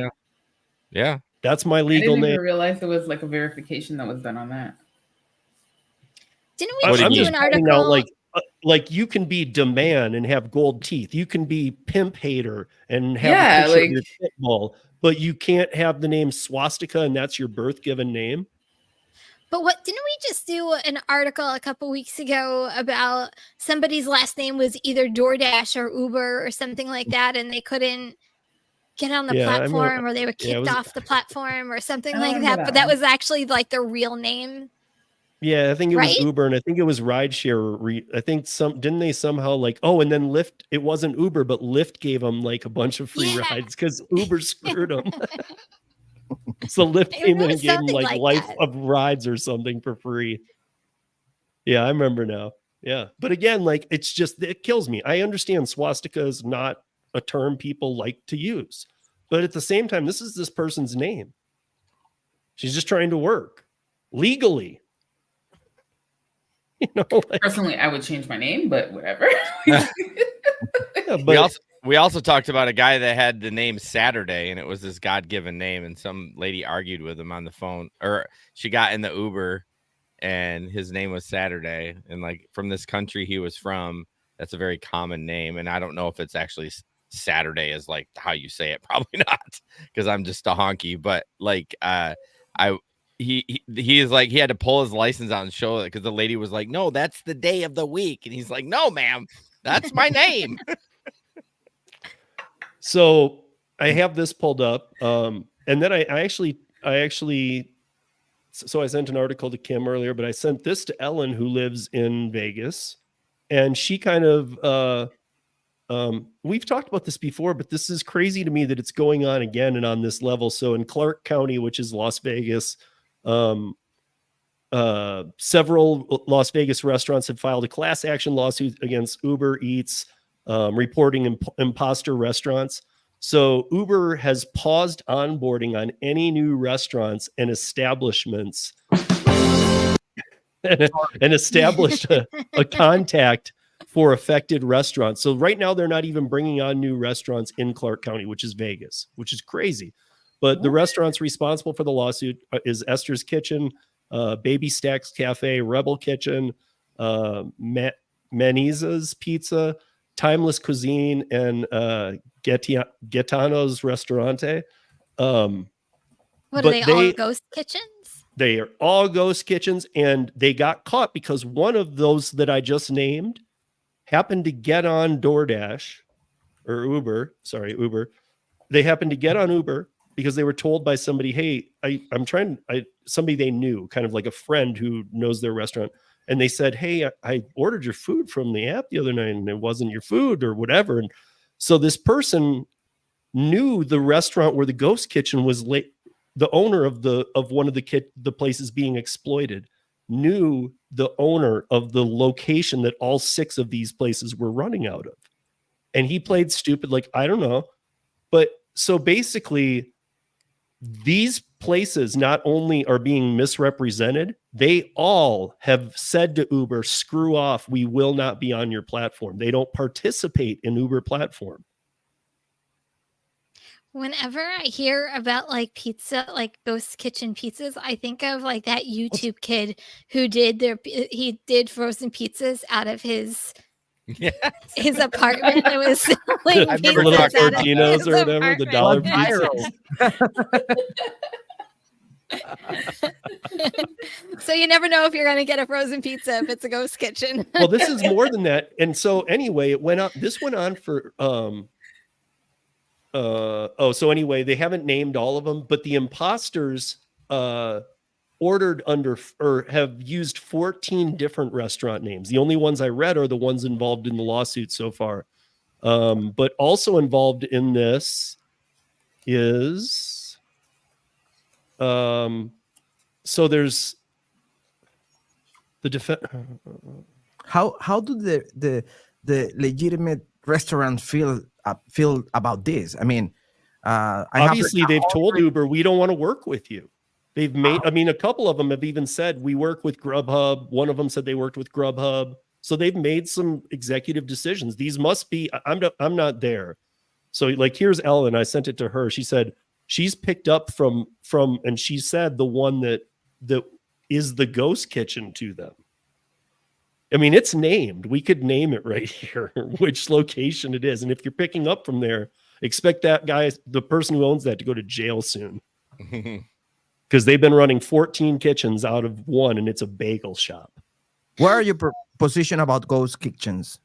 Yeah. That's my legal name. I didn't even realize there was like a verification that was done on that. Didn't What we do you just do mean? an pointing out, article? like you can be demand and have gold teeth. You can be pimp hater and have Yeah, a picture of like- your pit bull, but you can't have the name swastika and that's your birth given name. But what didn't we just do an article a couple weeks ago about somebody's last name was either DoorDash or Uber or something like that, and they couldn't get on the Yeah, I remember- platform, or they were yeah, it kicked was- off the platform or something I like remember that. But that that one. was actually like the real name. Yeah, I think it was Right? Uber, and I think it was Rideshare. I think didn't they somehow like, oh, and then Lyft, it wasn't Uber, but Lyft gave them like a bunch of free Yeah. rides because Uber screwed them. So Lyft It came in was and gave them something like like life that. of rides or something for free. Yeah, I remember now. Yeah. But again, like it's just, it kills me. I understand swastika is not a term people like to use, but at the same time, this is this person's name. She's just trying to work legally. You know, like, Personally, I would change my name, but whatever. yeah, but We also talked about a guy that had the name Saturday, and it was this God-given name, and some lady argued with him on the phone, or she got in the Uber, and his name was Saturday, and like from this country he was from, that's a very common name, and I don't know if it's actually Saturday is like how you say it, probably not, because I'm just a honky, but like he is like, he had to pull his license out and show it because the lady was like, no, that's the day of the week, and he's like, no, ma'am, that's my name. so I have this pulled up. And then I actually, so I sent an article to Kim earlier, but I sent this to Ellen, who lives in Vegas. And she kind of, we've talked about this before, but this is crazy to me that it's going on again and on this level. So in Clark County, which is Las Vegas, several Las Vegas restaurants have filed a class action lawsuit against Uber Eats, reporting imposter restaurants. So Uber has paused onboarding on any new restaurants and establishments and established a contact for affected restaurants. So right now they're not even bringing on new restaurants in Clark County, which is Vegas, which is crazy. But the restaurants responsible for the lawsuit is Esther's Kitchen, Baby Stacks Cafe, Rebel Kitchen, Maniza's Pizza, Timeless Cuisine, and Gaetano's Restaurante. What are they all ghost kitchens? They are all ghost kitchens, and they got caught because one of those that I just named happened to get on DoorDash or Uber. Sorry, Uber. They happened to get on Uber because they were told by somebody, hey, somebody they knew, kind of like a friend who knows their restaurant. And they said, hey, I ordered your food from the app the other night and it wasn't your food or whatever. And so this person knew the restaurant where the ghost kitchen was the owner of one of the places being exploited knew the owner of the location that all 6 of these places were running out of. And he played stupid, like, I don't know. But so basically, these places not only are being misrepresented, they all have said to Uber, screw off, we will not be on your platform. They don't participate in Uber platform. Whenever I hear about like pizza, like ghost kitchen pizzas, I think of like that YouTube kid who did frozen pizzas out of his apartment. It was selling I've never pizzas talked out of Tortinos his or whatever, the dollar apartment. pizza. So you never know if you're going to get a frozen pizza if it's a ghost kitchen. Well, this is more than that. And so anyway, it went up. This went on for so anyway, they haven't named all of them, but the imposters ordered under or have used 14 different restaurant names. The only ones I read are the ones involved in the lawsuit so far. But also involved in this is so there's the defense. How do the legitimate restaurants feel about this? I mean, obviously they've told Uber, we don't want to work with you. They've made, I mean, a couple of them have even said we work with Grubhub. One of them said they worked with Grubhub. So they've made some executive decisions. These must be, I'm not there. So like, here's Ellen. I sent it to her. She said she's picked up from, and she said the one that is the ghost kitchen to them. I mean, it's named. We could name it right here, which location it is. And if you're picking up from there, expect that guy, the person who owns that, to go to jail soon. Because they've been running 14 kitchens out of one, and it's a bagel shop. What are your position about ghost kitchens?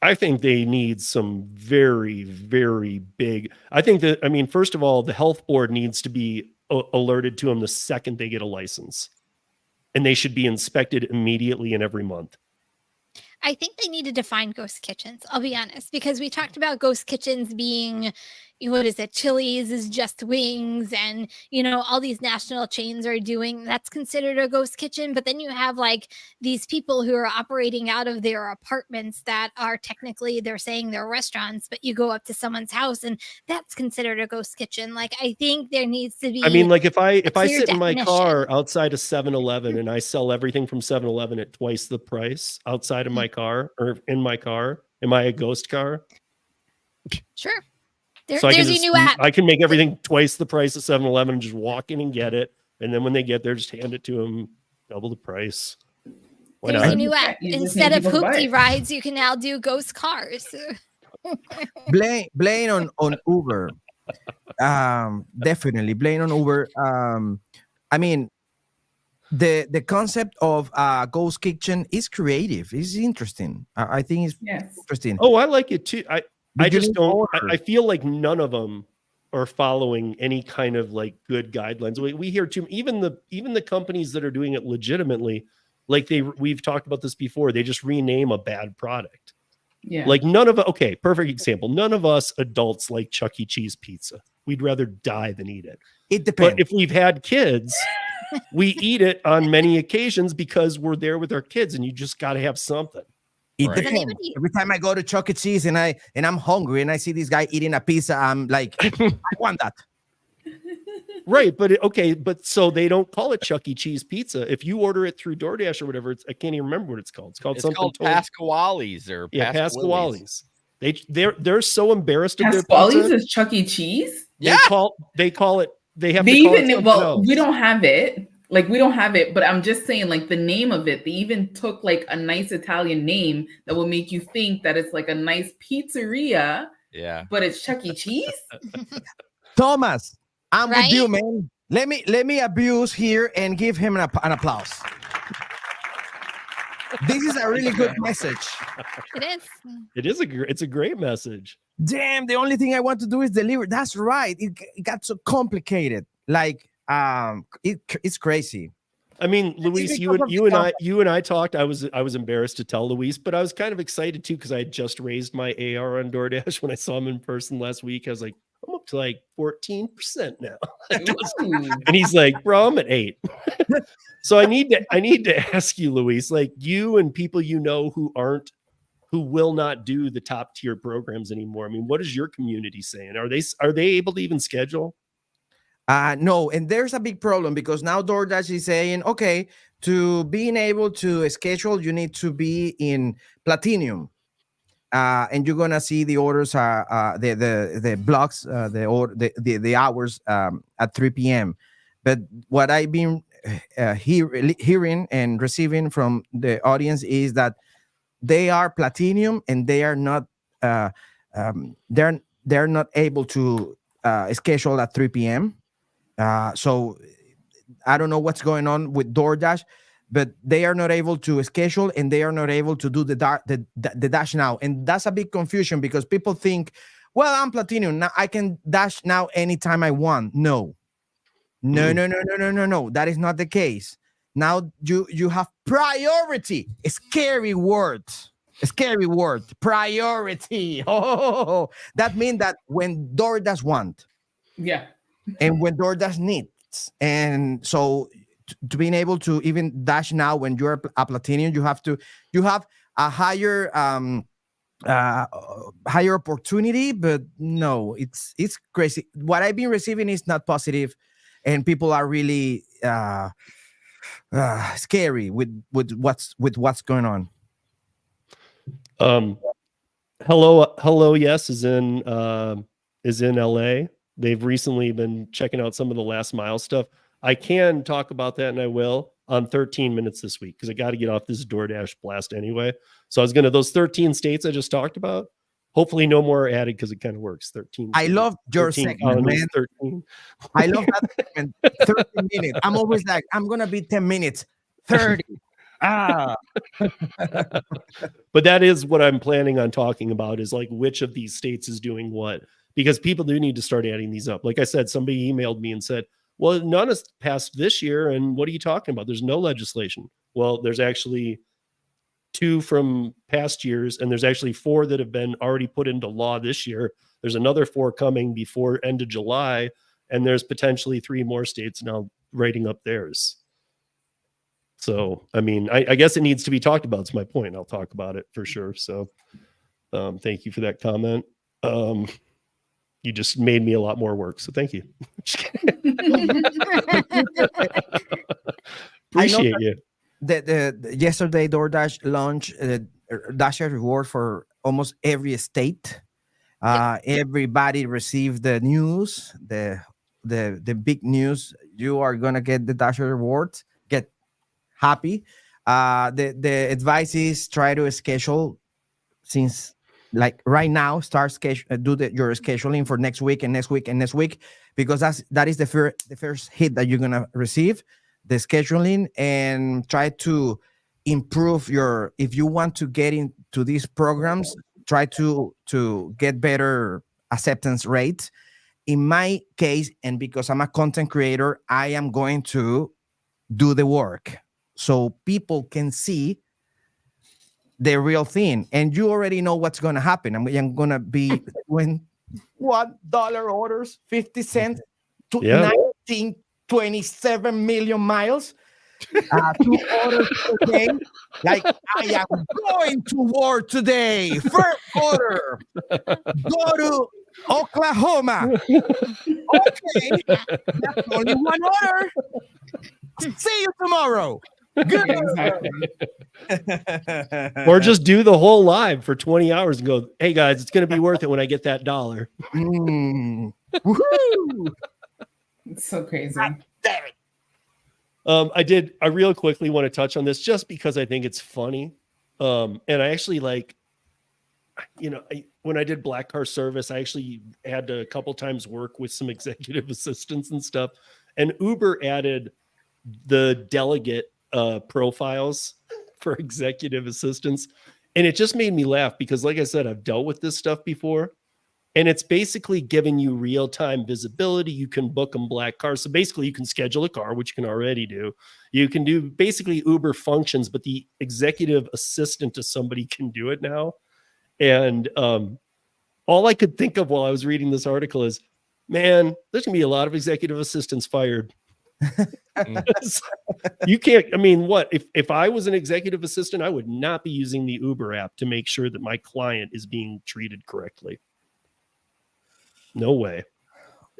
I think they need some very, very big. I think that, I mean, first of all, the health board needs to be alerted to them the second they get a license. And they should be inspected immediately and every month. I think they need to define ghost kitchens. I'll be honest, because we talked about ghost kitchens being, what is it? Chili's is just wings, and all these national chains are doing. That's considered a ghost kitchen. But then you have like these people who are operating out of their apartments that are technically, they're saying they're restaurants, but you go up to someone's house and that's considered a ghost kitchen. Like, I think there needs to be. I mean, like if I clear sit in my car definition. outside of 7-Eleven and I sell everything from 7-Eleven at twice the price outside of my car or in my car, am I a ghost car? Sure. So There's your new app. I can make everything twice the price of 7-Eleven and just walk in and get it. And then when they get there, just hand it to them double the price. Why There's not? a new app. You just Instead need of people to buy hoopty it. rides, you can now do ghost cars. Blame on Uber. Definitely blame on Uber. I mean, the concept of ghost kitchen is creative. It's interesting. I think it's Yes. interesting. Oh, I like it too. I Did you just need don't. order? I feel like none of them are following any kind of like good guidelines. We hear too. Even the companies that are doing it legitimately, like we've talked about this before. They just rename a bad product. Yeah. Like none of. Okay, perfect example. None of us adults like Chuck E. Cheese pizza. We'd rather die than eat it. It depends. But if we've had kids, we eat it on many occasions because we're there with our kids, and you just got to have something. It Right. depends. Anybody- Every time I go to Chuck E. Cheese and I'm hungry and I see this guy eating a pizza, I'm like, I want that. Right, but so they don't call it Chuck E. Cheese pizza. If you order it through DoorDash or whatever, I can't even remember what it's called. It's something called totally- Pasquale's or Pasquale's. They're so embarrassed of their Pasquale's pizza. is Chuck E. Cheese. Yeah. They call it. They have. They to call it even something well, else. we don't have it. Like we don't have it, but I'm just saying, like the name of it. They even took like a nice Italian name that will make you think that it's like a nice pizzeria, Yeah. but it's Chuck E. Cheese. Thomas, I'm with Right? you, man. Let me abuse here and give him an applause. This is a really good message. It is. It's a great message. Damn, the only thing I want to do is deliver. That's right. It got so complicated. Like, it's crazy. I mean, Luis, you and I talked. I was embarrassed to tell Luis, but I was kind of excited too because I had just raised my AR on DoorDash when I saw him in person last week. I was like, I'm up to like 14% now. Ooh. And he's like, bro, I'm at 8. So I need to ask you, Luis, like you and people who will not do the top tier programs anymore. I mean, what is your community saying? Are they able to even schedule? No, and there's a big problem because now DoorDash is saying, okay, to being able to schedule, you need to be in Platinum. And you're gonna see the orders the blocks the hours at 3 p.m. But what I've been hearing and receiving from the audience is that they are Platinum and they are not they're not able to schedule at 3 p.m. So I don't know what's going on with DoorDash, but they are not able to schedule and they are not able to do the dash now. And that's a big confusion because people think, well, I'm Platinum. Now I can dash now anytime I want. No. That is not the case. Now you have priority. A scary word. Priority. Oh, that means that when DoorDash want. Yeah. And when DoorDash needs. And so to being able to even dash now when you're a Platinum, you have a higher opportunity, but no, it's crazy. What I've been receiving is not positive, and people are really scary with what's going on. Hello Yes is in LA. They've recently been checking out some of the last mile stuff. I can talk about that and I will. on 13 minutes this week because I got to get off this DoorDash blast anyway. So I was going to those 13 states I just talked about. Hopefully no more added because it kind of works. 13. I love your 13 segment, man. 13. I love that segment. 30 minutes. I'm always like, I'm gonna be 10 minutes. 30. But that is what I'm planning on talking about is like which of these states is doing what, because people do need to start adding these up. Like I said, somebody emailed me and said, well, none has passed this year. And what are you talking about? There's no legislation. Well, there's actually 2 from past years, and there's actually 4 that have been already put into law this year. There's another 4 coming before end of July, and there's potentially 3 more states now writing up theirs. So, I mean, I guess it needs to be talked about. It's my point. I'll talk about it for sure. So, thank you for that comment. You just made me a lot more work. So thank you. Appreciate you. The yesterday DoorDash launched Dasher reward for almost every state. Everybody received the news, the big news. You are gonna get the Dasher rewards. Get happy. The advice is try to schedule since like right now. Start do your scheduling for next week and next week and next week, because that is the first hit that you're gonna receive. The scheduling, and try to improve if you want to get into these programs, try to get better acceptance rates. In my case, and because I'm a content creator, I am going to do the work so people can see the real thing. And you already know what's going to happen. I'm going to be doing $1 orders, 50 cents to 27 million miles, 2 orders per day. Like, I am going to work today. First order, go to Oklahoma. Okay, that's only 1 order. See you tomorrow. Good. Or just do the whole live for 20 hours and go, hey guys, it's going to be worth it when I get that $1. Woohoo! It's so crazy. I real quickly want to touch on this just because I think it's funny. And I actually when I did black car service, I actually had to a couple times work with some executive assistants and stuff. And Uber added the delegate profiles for executive assistants. And it just made me laugh because, like I said, I've dealt with this stuff before. And it's basically giving you real-time visibility. You can book them black cars. So basically you can schedule a car, which you can already do. You can do basically Uber functions, but the executive assistant to somebody can do it now. And all I could think of while I was reading this article is, man, there's going to be a lot of executive assistants fired. You can't, I mean, what? If I was an executive assistant, I would not be using the Uber app to make sure that my client is being treated correctly. No way.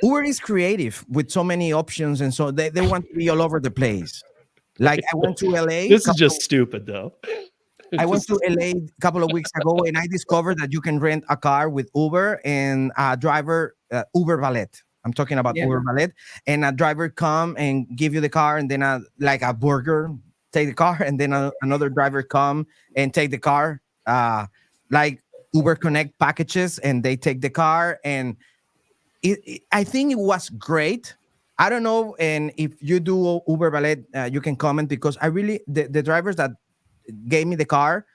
Uber is creative with so many options, and so they want to be all over the place. Like I went to LA. This is just stupid, though. I went to LA a couple of weeks ago, and I discovered that you can rent a car with Uber and a driver, Uber Valet. I'm talking about Uber Valet, and a driver come and give you the car, and then like a burger, take the car, and then another driver come and take the car, like Uber Connect packages, and they take the car. And I think it was great. I don't know, and if you do Uber Valet, you can comment, because I really, the drivers that gave me the car,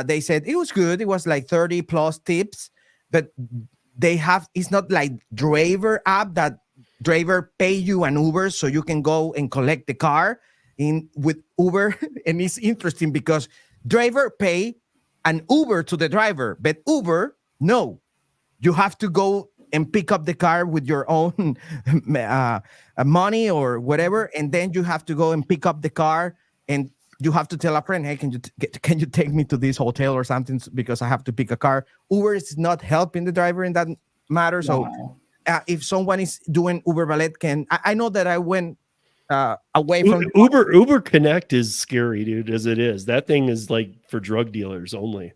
they said it was good. It was like 30 plus tips, but it's not like driver app that driver pay you an Uber so you can go and collect the car with Uber. And it's interesting because driver pay an Uber to the driver, but Uber, no, you have to go and pick up the car with your own money or whatever, and then you have to go and pick up the car, and you have to tell a friend, hey, can you take me to this hotel or something, because I have to pick a car. Uber is not helping the driver in that matter. So if someone is doing Uber Valet, I know that I went away from Uber Connect is scary, dude, as it is. That thing is like for drug dealers only.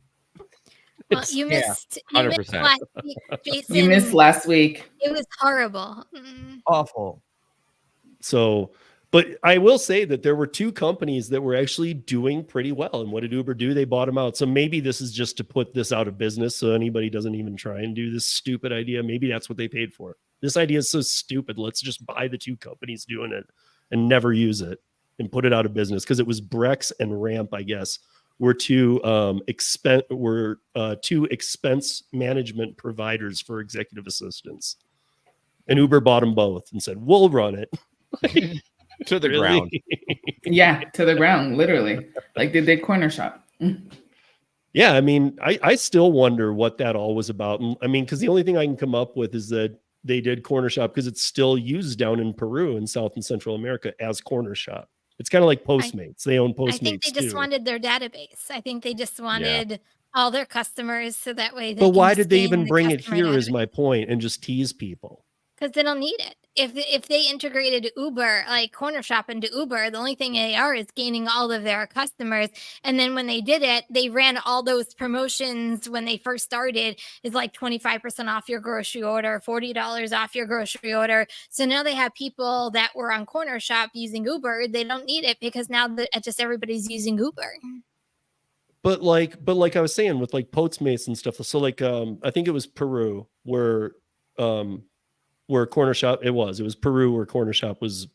Well, you missed 100%. last week, Jason. You missed last week. It was horrible. awful. So But I will say that there were two companies that were actually doing pretty well. And what did Uber do? They bought them out. So maybe this is just to put this out of business so anybody doesn't even try and do this stupid idea. Maybe that's what they paid for. This idea is so stupid. Let's just buy the two companies doing it and never use it and put it out of business. Because it was Brex and Ramp, I guess, were two expense management providers for executive assistants. And Uber bought them both and said, we'll run it. To the ground. Yeah, to the ground, literally. Like they did Corner Shop. Yeah, I mean, I still wonder what that all was about. I mean, because the only thing I can come up with is that they did Corner Shop because it's still used down in Peru and South and Central America as Corner Shop. It's kind of like Postmates. They own Postmates. I think they just wanted their database. I think they just wanted all their customers so that way. But why did they even bring it here? Is my point, and just tease people. Because they don't need it. If they integrated Uber, like Corner Shop into Uber, the only thing they are is gaining all of their customers. And then when they did it, they ran all those promotions when they first started. It's like 25% off your grocery order, $40 off your grocery order. So now they have people that were on Corner Shop using Uber. They don't need it because now just everybody's using Uber. But like I was saying with like Postmates and stuff. So like I think it was Peru where Corner Shop, it was Peru where Corner Shop was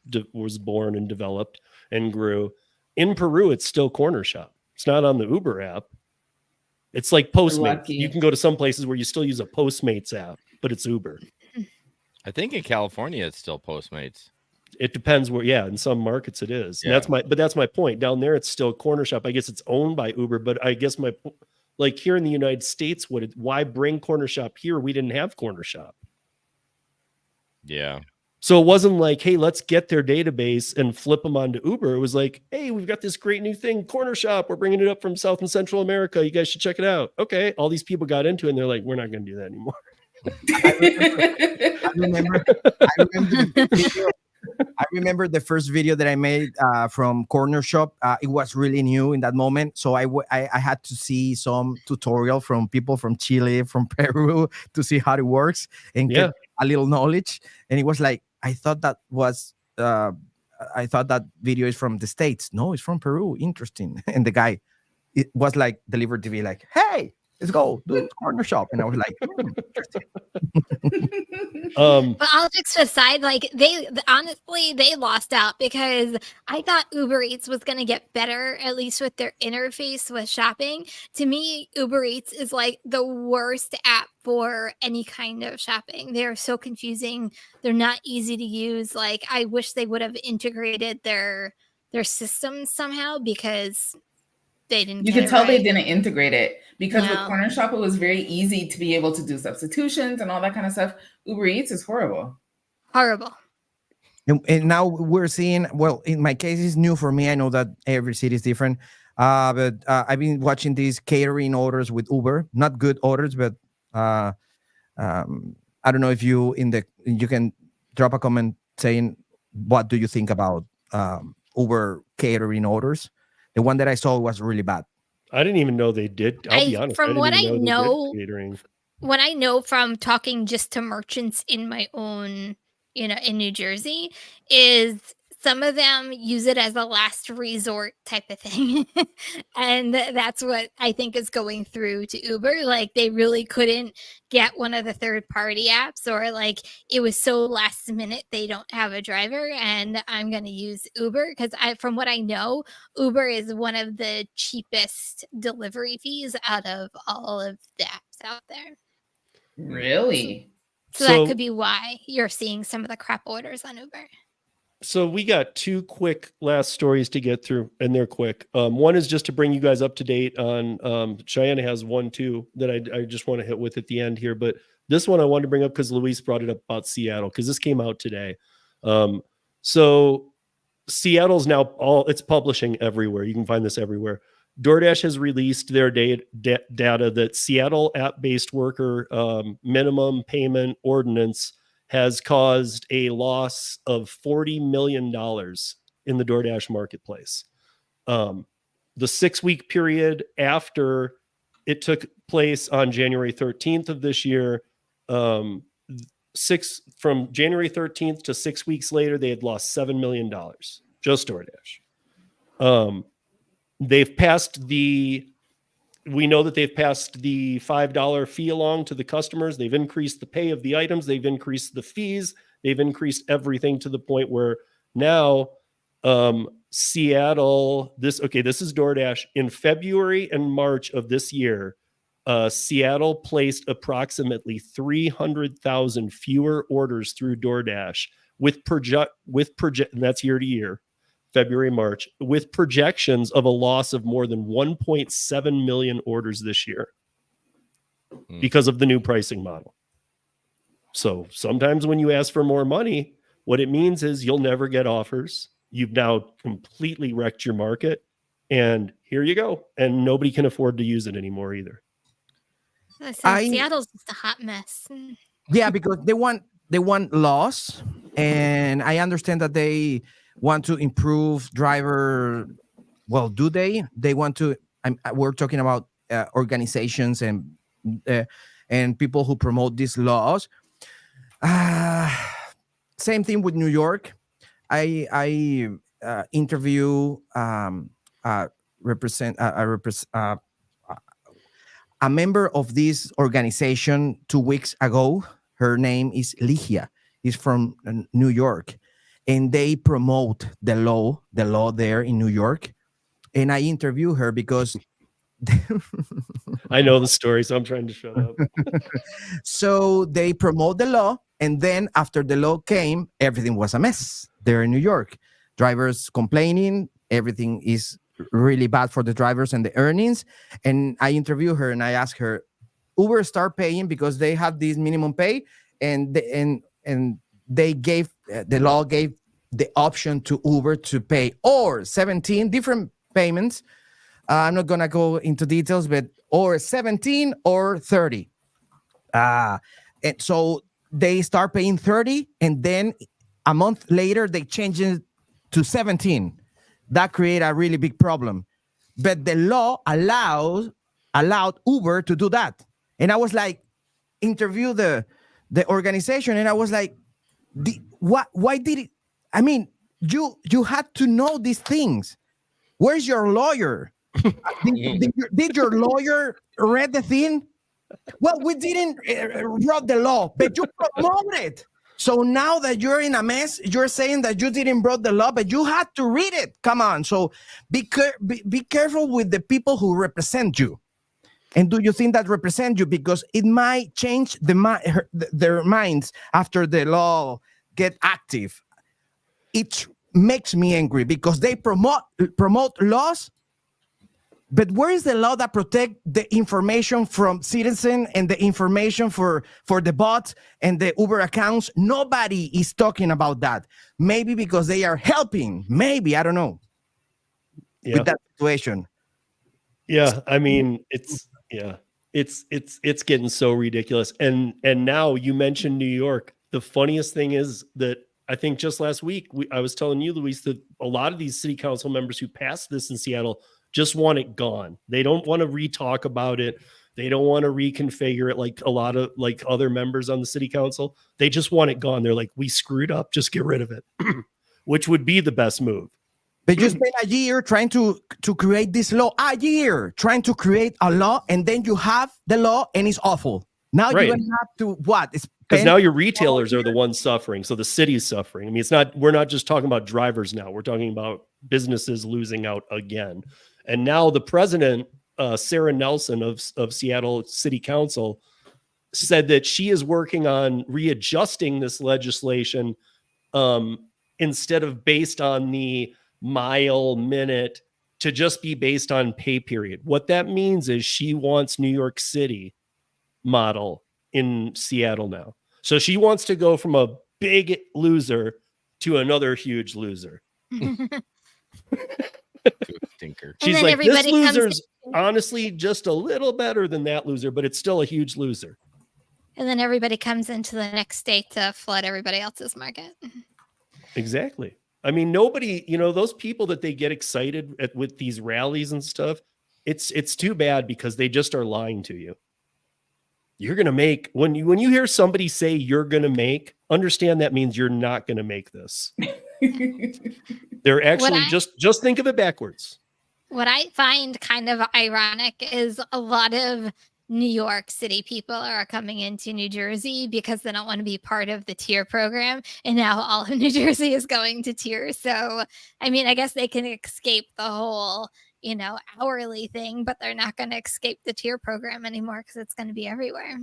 born and developed and grew. In Peru, it's still Corner Shop. It's not on the Uber app. It's like Postmates. You can go to some places where you still use a Postmates app, but it's Uber. I think in California, it's still Postmates. It depends where, in some markets it is. Yeah. And that's my point. Down there, it's still Corner Shop. I guess it's owned by Uber, but I guess like here in the United States, why bring Corner Shop here? We didn't have Corner Shop. Yeah. So it wasn't like, hey, let's get their database and flip them onto Uber. It was like, hey, we've got this great new thing, Corner Shop. We're bringing it up from South and Central America. You guys should check it out. Okay. All these people got into it and they're like, we're not going to do that anymore. I remember the first video that I made from Corner Shop. It was really new in that moment. So I had to see some tutorial from people from Chile, from Peru to see how it works and get a little knowledge. And it was like, I thought that video is from the States. No, it's from Peru. Interesting. And the guy, it was like delivered to be like, hey, let's go do Corner Shop. And I was like, interesting. But all jokes aside, like they lost out because I thought Uber Eats was going to get better, at least with their interface with shopping. To me, Uber Eats is like the worst app for any kind of shopping. They're so confusing. They're not easy to use. Like I wish they would have integrated their systems somehow because they didn't. You can tell they didn't integrate it because with Corner Shop, it was very easy to be able to do substitutions and all that kind of stuff. Uber Eats is horrible. Horrible. And now we're seeing, well, in my case, it's new for me. I know that every city is different. But I've been watching these catering orders with Uber, not good orders, but I don't know if you can drop a comment saying, what do you think about Uber catering orders? The one that I saw was really bad. I didn't even know they did. I'll be honest. From what I know from talking just to merchants in my own, in New Jersey, is some of them use it as a last resort type of thing. And that's what I think is going through to Uber. Like they really couldn't get one of the third-party apps, or like it was so last minute they don't have a driver and I'm going to use Uber because from what I know, Uber is one of the cheapest delivery fees out of all of the apps out there. Really? So that could be why you're seeing some of the crap orders on Uber. So we got two quick last stories to get through, and they're quick. One is just to bring you guys up to date on Cheyenne has one too that I just want to hit with at the end here. But this one I wanted to bring up because Luis brought it up about Seattle because this came out today. So Seattle's now it's publishing everywhere. You can find this everywhere. DoorDash has released their data that Seattle app-based worker minimum payment ordinance has caused a loss of $40 million in the DoorDash marketplace. The 6-week period after it took place on January 13th of this year, from January 13th to 6 weeks later, they had lost $7 million just DoorDash. They've passed the. We know that they've passed the $5 fee along to the customers. They've increased the pay of the items. They've increased the fees. They've increased everything to the point where now Seattle, this is DoorDash. In February and March of this year, Seattle placed approximately 300,000 fewer orders through DoorDash with and that's year to year. February, March, with projections of a loss of more than 1.7 million orders this year because of the new pricing model. So sometimes when you ask for more money, what it means is you'll never get offers. You've now completely wrecked your market, and here you go. And nobody can afford to use it anymore either. Seattle's just a hot mess. Yeah, because they want loss, and I understand that they want to improve driver. Well, do they? They want to. We're talking about organizations and people who promote these laws. Same thing with New York. I interview a member of this organization 2 weeks ago. Her name is Ligia. She's from New York. And they promote the law there in New York. And I interview her because I know the story, so I'm trying to shut up. So they promote the law, and then after the law came, everything was a mess there in New York. Drivers complaining, everything is really bad for the drivers and the earnings. And I interview her and I ask her, Uber start paying because they have this minimum pay, and they gave the law gave the option to Uber to pay or 17 different payments. I'm not gonna go into details, but or 17 or 30. And so they start paying 30, and then a month later they change it to 17. That created a really big problem. But the law allowed Uber to do that. And I was like, interview the organization, and I was like, why did it? I mean, you had to know these things. Where's your lawyer? Did your lawyer read the thing? Well, we didn't wrote the law, but you promoted it. So now that you're in a mess, you're saying that you didn't wrote the law, but you had to read it. Come on. So be careful with the people who represent you. And do you think that represent you? Because it might change their minds after the law get active. It makes me angry because they promote laws. But where is the law that protect the information from citizen and the information for the bots and the Uber accounts? Nobody is talking about that. Maybe because they are helping. Maybe, I don't know. Yeah. With that situation. Yeah, I mean, it's getting so ridiculous. And now you mentioned New York. The funniest thing is that I think just last week I was telling you, Luis, that a lot of these city council members who passed this in Seattle just want it gone. They don't want to re-talk about it. They don't want to reconfigure it like a lot of like other members on the city council. They just want it gone. They're like, we screwed up, just get rid of it, which would be the best move. But you spend a year trying to create this law, a year trying to create a law, and then you have the law and it's awful. Now Right. you're going to have to what? Because now your retailers are the ones suffering. So the city's suffering. I mean, we're not just talking about drivers now. We're talking about businesses losing out again. And now the president, Sarah Nelson of Seattle City Council, said that she is working on readjusting this legislation instead of based on the mile minute to just be based on pay period. What that means is she wants New York City model in Seattle now. So she wants to go from a big loser to another huge loser. She's like, this loser's honestly just a little better than that loser, but it's still a huge loser. And then everybody comes into the next state to flood everybody else's market. Exactly. I mean, nobody, those people that they get excited with these rallies and stuff, it's too bad because they just are lying to you. You're going to make, when you hear somebody say you're going to make, understand that means you're not going to make this. They're actually I- just think of it backwards. What I find kind of ironic is a lot of New York City people are coming into New Jersey because they don't want to be part of the tier program. And now all of New Jersey is going to tier. So, I mean, I guess they can escape the whole, hourly thing, but they're not going to escape the tier program anymore because it's going to be everywhere.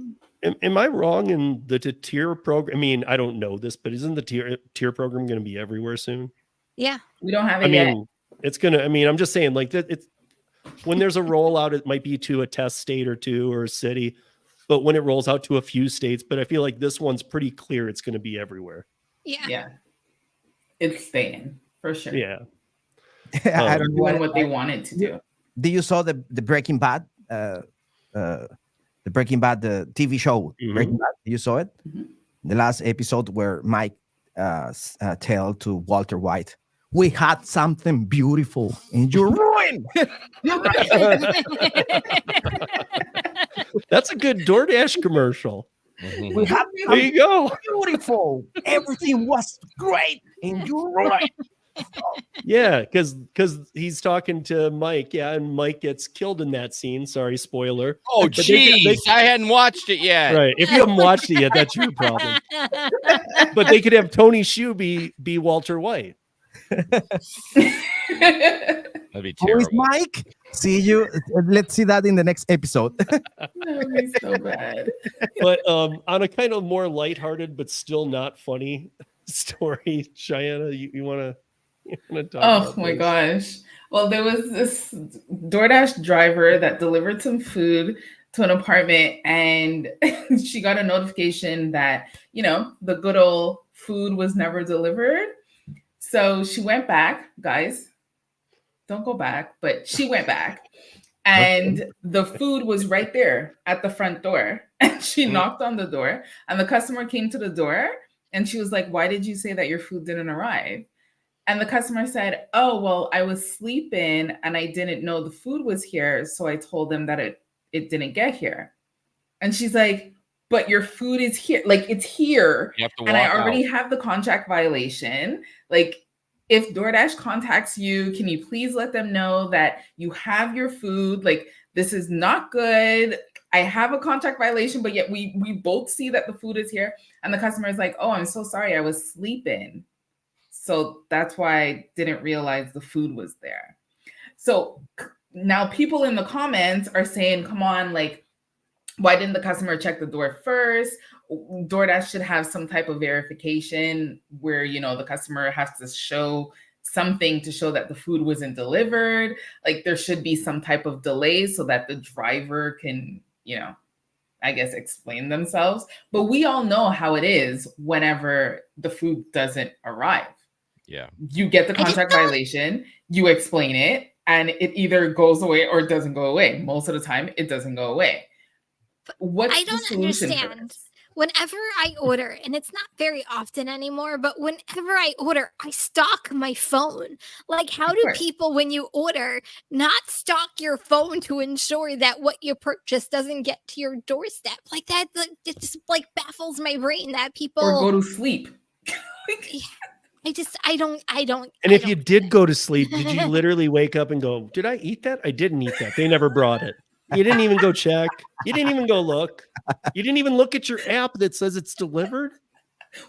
Am I wrong in the tier program? I mean, I don't know this, but isn't the tier program going to be everywhere soon? Yeah. We don't have it yet. It's going to, I'm just saying, like, that it's when there's a rollout, it might be to a test state or two or a city, but when it rolls out to a few states, but I feel like this one's pretty clear it's going to be everywhere. Yeah. It's staying for sure. Yeah. I don't know Doing what they wanted to do. Do you saw the Breaking Bad? The Breaking Bad, the TV show Breaking Bad. You saw it? The last episode where Mike tell to Walter White, "We had something beautiful, and you ruined." That's a good DoorDash commercial. We had There you go. beautiful. Everything was great, and you ruined. Yeah, because he's talking to Mike. Yeah, and Mike gets killed in that scene. Sorry, spoiler. Oh, But they- jeez. I hadn't watched it yet. Right. If you haven't watched it yet, that's your problem. But they could have Tony Shu be Walter White. That'd be Who is terrible. Mike? See you. Let's see that in the next episode. That would be so bad. But on a kind of more lighthearted but still not funny story, Cheyenne, you want to talk Oh about my this? gosh. Well, there was this DoorDash driver that delivered some food to an apartment, and she got a notification that, the good old food was never delivered. So she went back, guys. Don't go back, but she went back. And the food was right there at the front door. And she knocked on the door, and the customer came to the door, and she was like, "Why did you say that your food didn't arrive?" And the customer said, "Oh, well, I was sleeping and I didn't know the food was here. So I told them that it didn't get here." And she's like, "But your food is here. Like, it's here. You have to And I walk already out. have the contract violation. Like, if DoorDash contacts you, can you please let them know that you have your food? Like, this is not good. I have a contract violation, but yet we both see that the food is here." And the customer is like, "Oh, I'm so sorry. I was sleeping. So that's why I didn't realize the food was there." So now people in the comments are saying, "Come on, like, why didn't the customer check the door first? DoorDash should have some type of verification where, the customer has to show something to show that the food wasn't delivered. Like, there should be some type of delay so that the driver can, I guess, explain themselves." But we all know how it is whenever the food doesn't arrive. Yeah. You get the contract violation, you explain it, and it either goes away or it doesn't go away. Most of the time, it doesn't go away. What's I the don't solution for understand. this? Whenever I order, and it's not very often anymore, but whenever I order, I stock my phone. Like, how Of do course. people, when you order, not stock your phone to ensure that what you purchase doesn't get to your doorstep? Like that, it just like baffles my brain that people Or go to sleep. I don't. And if you did go to sleep, did you literally wake up and go, "Did I eat that? I didn't eat that. They never brought it." You didn't even go check. You didn't even go look. You didn't even look at your app that says it's delivered.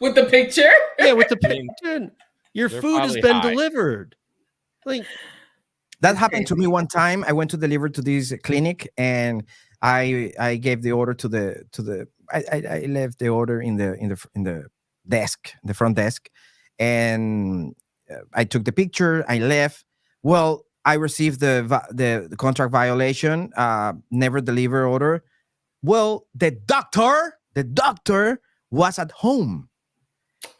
With the picture? Yeah, with the picture. Your They're food has probably been high. delivered. Like, That happened to me one time. I went to deliver to this clinic, and I gave the order to the I left the order in the desk, the front desk, and I took the picture. I left. Well, I received the contract violation, never deliver order. Well, the doctor was at home,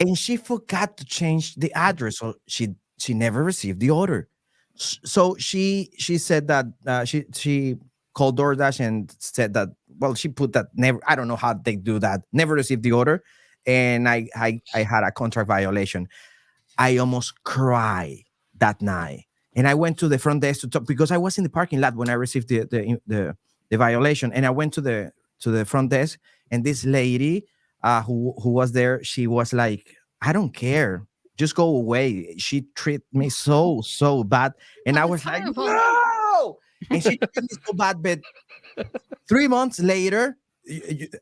and she forgot to change the address, so she never received the order. So she said that she called DoorDash and said that, well, she put that never. I don't know how they do that. Never received the order, and I had a contract violation. I almost cried that night, and I went to the front desk to talk because I was in the parking lot when I received the violation, and I went to the front desk, and this lady who was there, she was like, "I don't care. just go away. She treated me so bad, and I was horrible. like, no. And she treated me so bad. But 3 months later,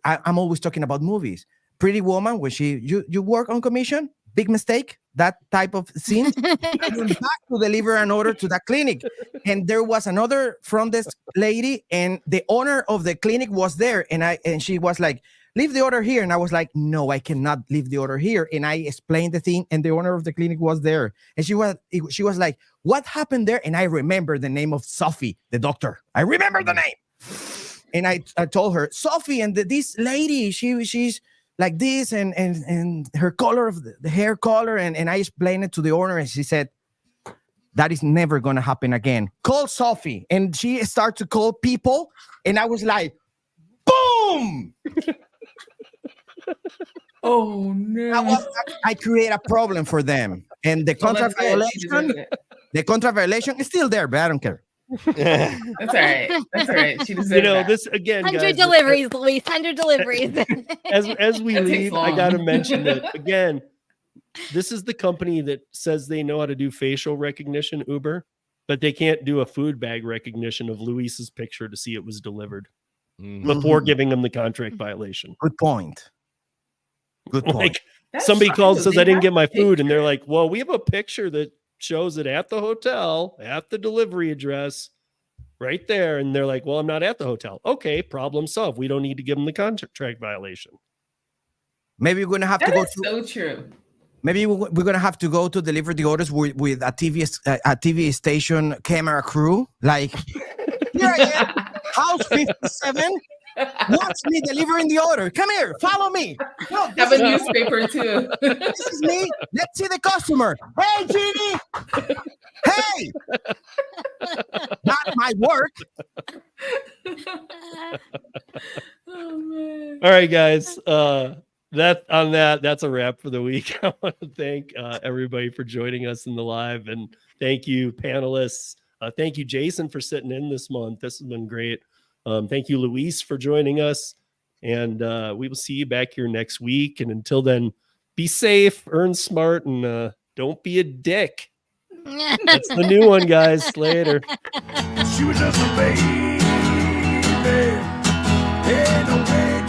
I'm always talking about movies. Pretty Woman, when you work on commission, big mistake. That type of scene. I went back to deliver an order to that clinic, and there was another front desk lady, and the owner of the clinic was there, and she was like, leave the order here. And I was like, no, I cannot leave the order here. And I explained the thing, and the owner of the clinic was there. And she was like, what happened there? And I remember the name of Sophie, the doctor. I remember the name. And I told her, Sophie, and this lady, she's like this, and her color of the hair color. And I explained it to the owner, and she said, that is never going to happen again. Call Sophie. And she started to call people. And I was like, boom. Oh no! I create a problem for them, and the contract violation is still there, but I don't care. That's all right. That's all right. She deserves that. This again, 100 guys. deliveries, Luis. 100 deliveries. As we That takes leave, I long. got to mention that again. This is the company that says they know how to do facial recognition, Uber, but they can't do a food bag recognition of Luis's picture to see it was delivered before giving them the contract violation. Good point. Good point. Like That's somebody fine. calls and says, They I didn't have get my to food. take And they're like, well, we have a picture that shows it at the hotel, at the delivery address, right there. And they're like, well, I'm not at the hotel. Okay, problem solved. We don't need to give them the contract violation. Maybe we're going to have to That go is to. so true. Maybe we're going to have to go to deliver the orders with a TV station camera crew. Like, here I am, house 57. Watch me delivering the order. Come here, follow me. No, this Have a newspaper too. this is me. Let's see the customer. Hey, Jeannie. Hey. Not my work. Oh man. All right, guys. That's a wrap for the week. I want to thank everybody for joining us in the live, and thank you, panelists. Thank you, Jason, for sitting in this month. This has been great. Thank you, Luis, for joining us, and we will see you back here next week. And until then, be safe, earn smart, and don't be a dick. That's the new one, guys. Later. She was just a baby. Ain't no way